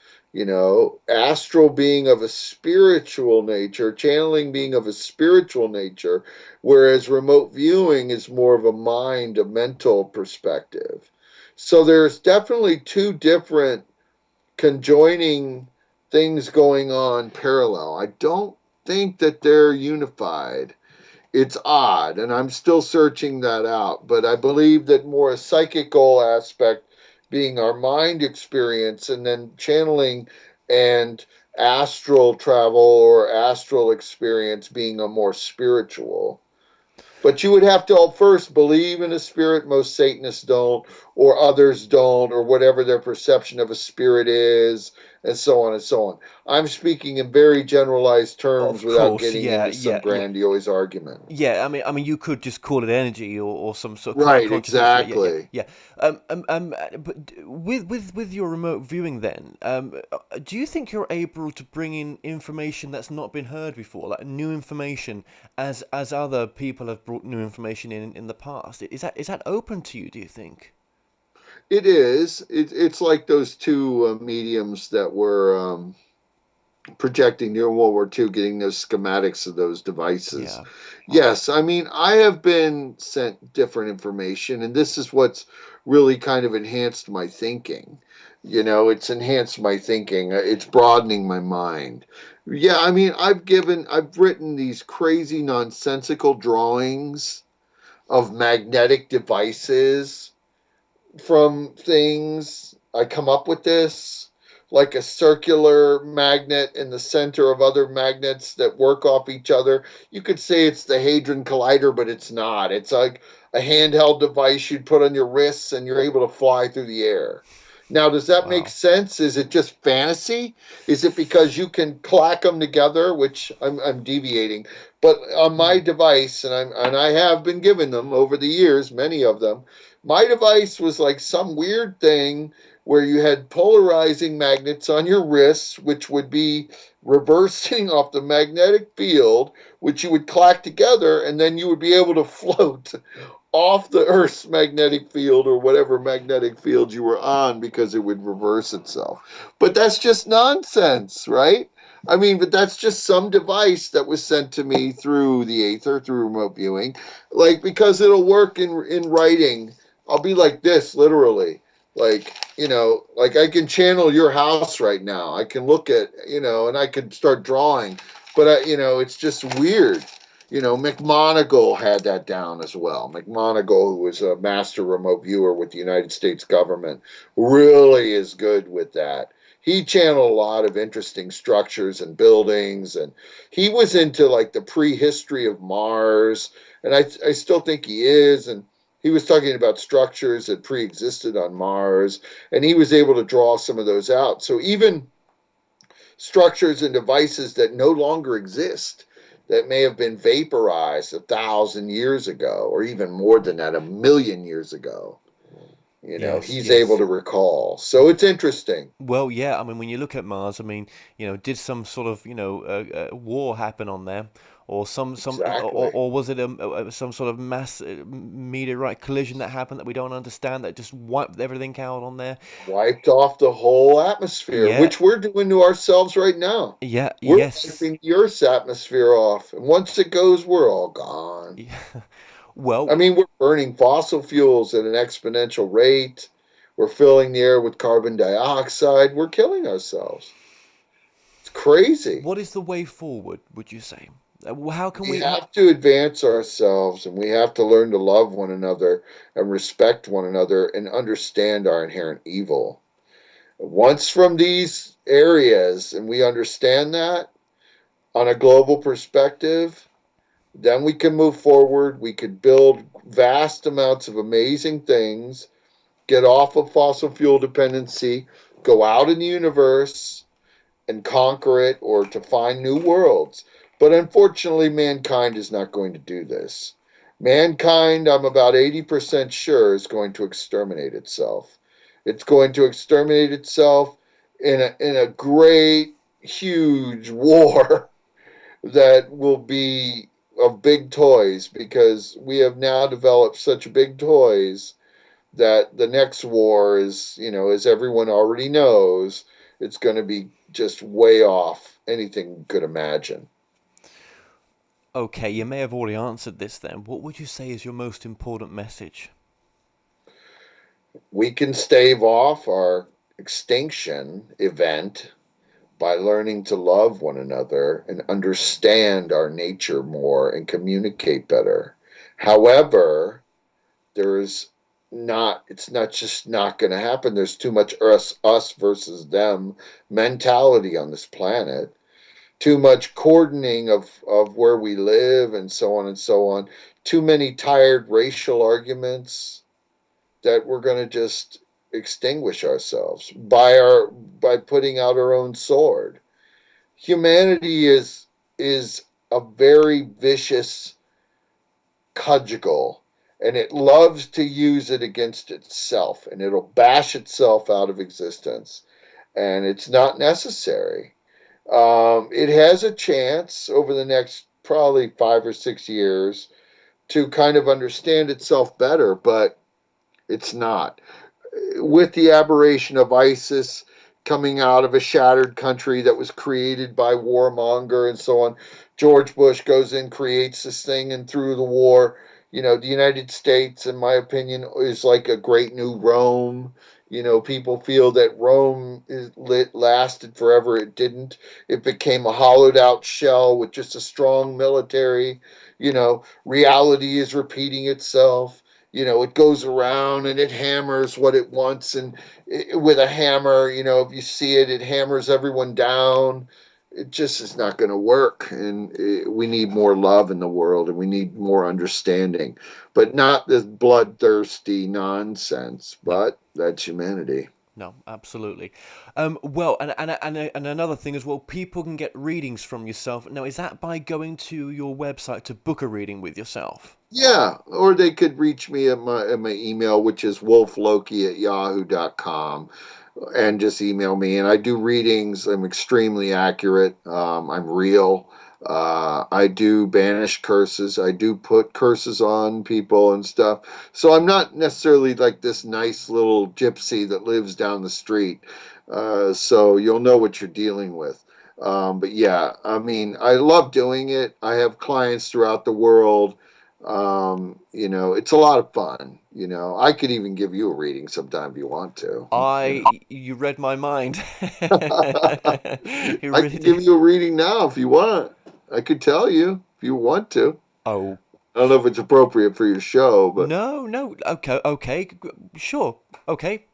astral being of a spiritual nature, channeling being of a spiritual nature, whereas remote viewing is more of a mind, a mental perspective. So there's definitely two different conjoining things going on parallel. I don't think that they're unified. It's odd, and I'm still searching that out. But I believe that more a psychic goal aspect being our mind experience, and then channeling and astral travel or astral experience being a more spiritual. But you would have to first believe in a spirit. Most Satanists don't, or others don't, or whatever their perception of a spirit is, and so on and so on. I'm speaking in very generalized terms Of without course, getting yeah, into some yeah, yeah. grandiose argument. Yeah, I mean, you could just call it energy or some sort of Right, consciousness. Yeah, yeah, yeah, exactly. yeah. With your remote viewing, then, do you think you're able to bring in information that's not been heard before, like new information, as other people have brought new information in the past? Is that open to you? Do you think? It is. It's like those two mediums that were projecting during World War II, getting those schematics of those devices. Yeah. Yes, I mean, I have been sent different information, and this is what's really kind of enhanced my thinking. It's enhanced my thinking, it's broadening my mind. Yeah, I mean, I've written these crazy, nonsensical drawings of magnetic devices from things. I come up with this like a circular magnet in the center of other magnets that work off each other. You could say it's the Hadron Collider, but it's not. It's like a handheld device you'd put on your wrists and you're able to fly through the air. Now, does that make Wow. sense? Is it just fantasy? Is it because you can clack them together, which I'm deviating, but on my device, and I have been given them over the years, many of them. My device was like some weird thing where you had polarizing magnets on your wrists, which would be reversing off the magnetic field, which you would clack together, and then you would be able to float off the Earth's magnetic field or whatever magnetic field you were on because it would reverse itself. But that's just nonsense, right? I mean, but that's just some device that was sent to me through the aether, through remote viewing. Like, because it'll work in writing, I'll be like this, literally. Like, like I can channel your house right now. I can look at, and I can start drawing. But, it's just weird. McMonagle had that down as well. McMonagle, who was a master remote viewer with the United States government, really is good with that. He channeled a lot of interesting structures and buildings, and he was into like the prehistory of Mars, and I still think he is. And he was talking about structures that pre-existed on Mars, and he was able to draw some of those out. So even structures and devices that no longer exist, that may have been vaporized 1,000 years ago, or even more than that, 1,000,000 years ago. Yes, he's able yes. to recall. So it's interesting. Well, yeah, I mean, when you look at Mars, I mean, did some sort of, war happen on there, or Exactly. or was it some sort of mass meteorite collision that happened that we don't understand that just wiped everything out on there? Wiped off the whole atmosphere, Yeah, which we're doing to ourselves right now. yeah, We're yes. wiping the Earth's atmosphere off. And once it goes, we're all gone. Yeah. I Well, mean, we're burning fossil fuels at an exponential rate. We're filling the air with carbon dioxide. We're killing ourselves. It's crazy. what is the way forward, would you say? How can We we? have to advance ourselves and we have to learn to love one another and respect one another and understand our inherent evil. Once from these areas, and we understand that on a global perspective, then we can move forward. We could build vast amounts of amazing things, get off of fossil fuel dependency, go out in the universe and conquer it or to find new worlds. But unfortunately, mankind is not going to do this. Mankind, I'm about 80% sure, is going to exterminate itself. It's going to exterminate itself in a great, huge war that will be of big toys because we have now developed such big toys that the next war is, as everyone already knows, it's going to be just way off anything you could imagine. Okay, you may have already answered this then. What would you say is your most important message? We can stave off our extinction event by learning to love one another and understand our nature more and communicate better. However, there is it's not just not going to happen. There's too much us versus them mentality on this planet, too much cordoning of where we live and so on and so on, too many tired racial arguments that we're going to just extinguish ourselves by putting out our own sword. Humanity is a very vicious cudgel, and it loves to use it against itself, and it'll bash itself out of existence, and it's not necessary. It has a chance over the next probably 5 or 6 years to kind of understand itself better, but it's not. With the aberration of ISIS coming out of a shattered country that was created by warmonger and so on, George Bush goes in, creates this thing, and through the war, the United States, in my opinion, is like a great new Rome. People feel that Rome lasted forever. It didn't. It became a hollowed out shell with just a strong military. Reality is repeating itself. It goes around and it hammers what it wants, and with a hammer, if you see it, it hammers everyone down. It just is not going to work, and we need more love in the world, and we need more understanding, but not this bloodthirsty nonsense. No. But that's humanity. No, absolutely. Well, and another thing as well, people can get readings from yourself. Now, is that by going to your website to book a reading with yourself? Yeah, or they could reach me at my email, which is wolfloki@yahoo.com, and just email me. And I do readings. I'm extremely accurate. I'm real. I do banish curses. I do put curses on people and stuff. So I'm not necessarily like this nice little gypsy that lives down the street. So you'll know what you're dealing with. But yeah, I mean, I love doing it. I have clients throughout the world. It's a lot of fun. I could even give you a reading sometime if you want to. You read my mind. You I really could give did. you a reading now if you want. I could tell you if you want to. Oh, I don't know if it's appropriate for your show, but no, no. Okay, okay, sure. Okay.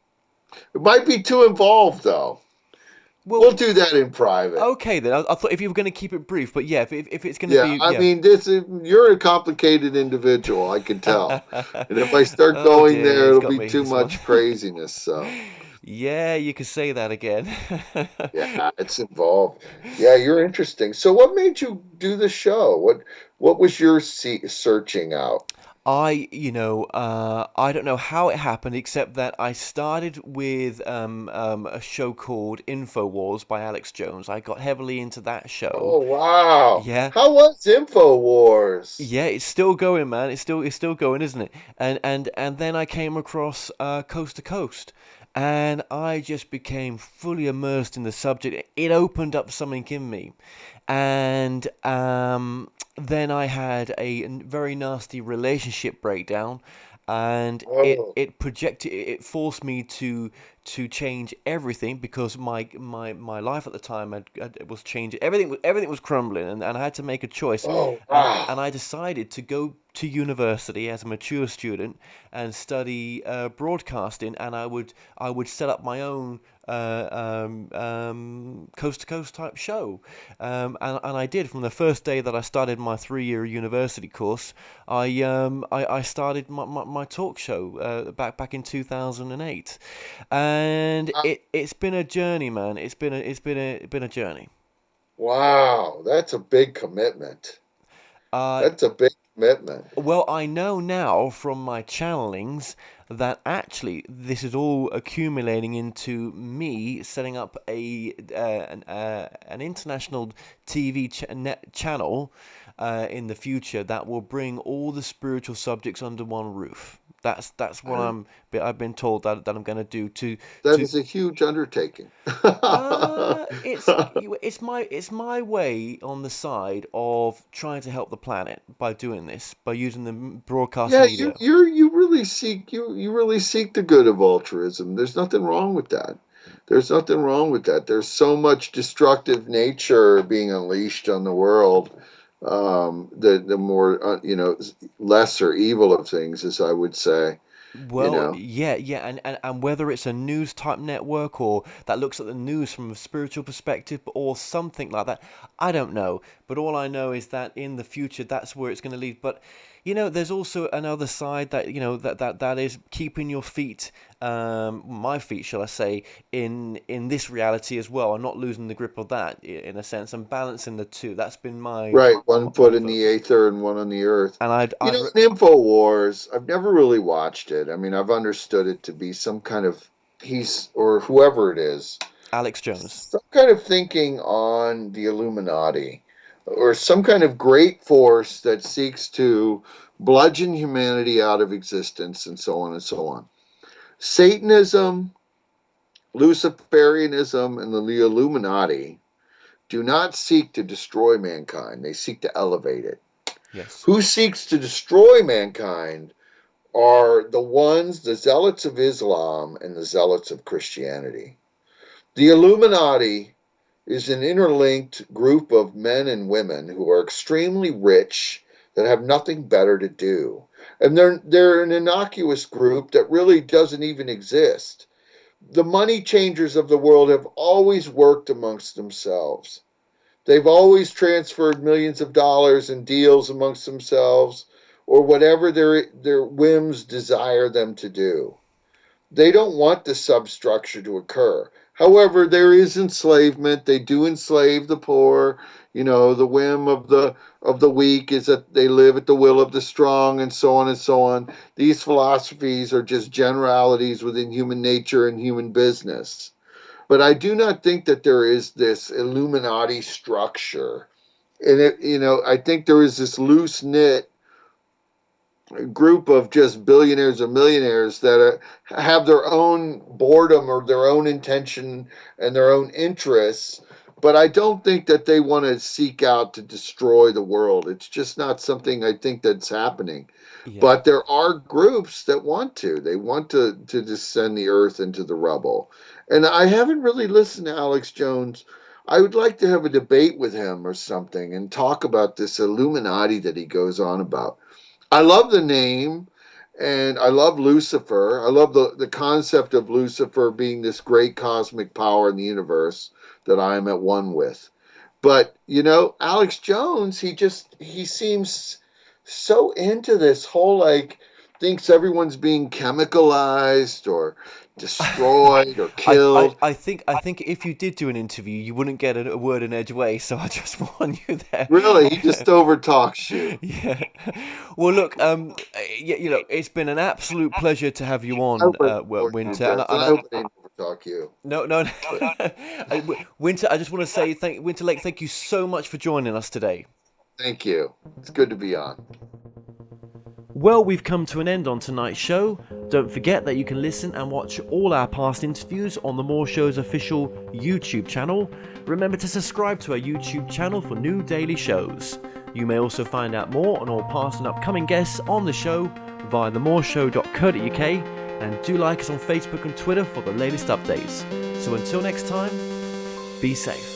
it might be too involved, though. We'll Well, do that in private. okay then. I thought if you were going to keep it brief, but yeah, if it's going to Yeah, be, I yeah. mean, you're a complicated individual, I can tell. And if I start Oh going dear, there, he's it'll got be me, too this one. much craziness. So. Yeah, you could say that again. Yeah, it's involved. Yeah, you're interesting. So, what made you do the show? What was your searching out? I don't know how it happened, except that I started with a show called InfoWars by Alex Jones. I got heavily into that show. Oh, wow. Yeah, How was InfoWars? yeah, it's still going, man. It's still going, isn't it? And then I came across Coast to Coast, and I just became fully immersed in the subject. It opened up something in me, and then I had a very nasty relationship breakdown, and it Oh, it projected it forced me to change everything because my life at the time was changing. Everything was crumbling, and I had to make a choice, oh, and wow. I decided to go to university as a mature student and study broadcasting, and I would set up my own coast to coast type show, and I did from the first day that I started my 3 year university course. I started my talk show back in 2008, and Uh, it's been a journey, man. It's been a journey. Wow, that's a big commitment. Uh, That's a big commitment. Well, I know now from my channelings that actually this is all accumulating into me setting up an international TV channel in the future that will bring all the spiritual subjects under one roof. That's what Uh, I've been told that I'm going to do That to is a huge undertaking. it's my way on the side of trying to help the planet by doing this, by using the broadcast Yeah, media. you really seek the good of altruism. There's nothing wrong with that. There's nothing wrong with that. There's so much destructive nature being unleashed on the world. The more lesser evil of things, as I would say. You Well, know. yeah, yeah, and whether it's a news type network or that looks at the news from a spiritual perspective or something like that, I don't know. But all I know is that in the future, that's where it's going to lead. But there's also another side that that is keeping your feet, my feet, shall I say, in this reality as well, and not losing the grip of that in a sense, and balancing the two. That's been my Right, one my foot in the focus. aether and one on the earth. And You know, I've in InfoWars, I've never really watched it. I mean, I've understood it to be some kind of piece, or whoever it is, Alex Jones. some kind of thinking on the Illuminati, or some kind of great force that seeks to bludgeon humanity out of existence, and so on and so on. Satanism, Luciferianism, and the Illuminati do not seek to destroy mankind, they seek to elevate it. Yes. Who seeks to destroy mankind are the ones, the zealots of Islam and the zealots of Christianity. The Illuminati is an interlinked group of men and women who are extremely rich that have nothing better to do. And they're an innocuous group that really doesn't even exist. The money changers of the world have always worked amongst themselves. They've always transferred millions of dollars in deals amongst themselves or whatever their whims desire them to do. They don't want the substructure to occur. However, there is enslavement. They do enslave the poor. You know, the whim of the weak is that they live at the will of the strong, and so on and so on. These philosophies are just generalities within human nature and human business. But I do not think that there is this Illuminati structure. And I think there is this loose knit group of just billionaires or millionaires that have their own boredom or their own intention and their own interests. But I don't think that they want to seek out to destroy the world. It's just not something I think that's happening. Yeah. But there are groups that want to. They want to just send the earth into the rubble. And I haven't really listened to Alex Jones. I would like to have a debate with him or something and talk about this Illuminati that he goes on about. I love the name and I love Lucifer. I love the concept of Lucifer being this great cosmic power in the universe that I am at one with. But, Alex Jones, he seems so into this whole, like, thinks everyone's being chemicalized or destroyed or killed. I think if you did do an interview, you wouldn't get a word in edgeway. So I just warn you there. Really, he just overtalks you. Yeah. Well, look, it's been an absolute pleasure to have you on, Winter. And I hope I didn't overtalk you. No. Winter, I just want to say, Winter Lake, thank you so much for joining us today. Thank you. It's good to be on. Well, we've come to an end on tonight's show. Don't forget that you can listen and watch all our past interviews on the More Show's official YouTube channel. Remember to subscribe to our YouTube channel for new daily shows. You may also find out more on all past and upcoming guests on the show via themoreshow.co.uk, and do like us on Facebook and Twitter for the latest updates. So until next time, be safe.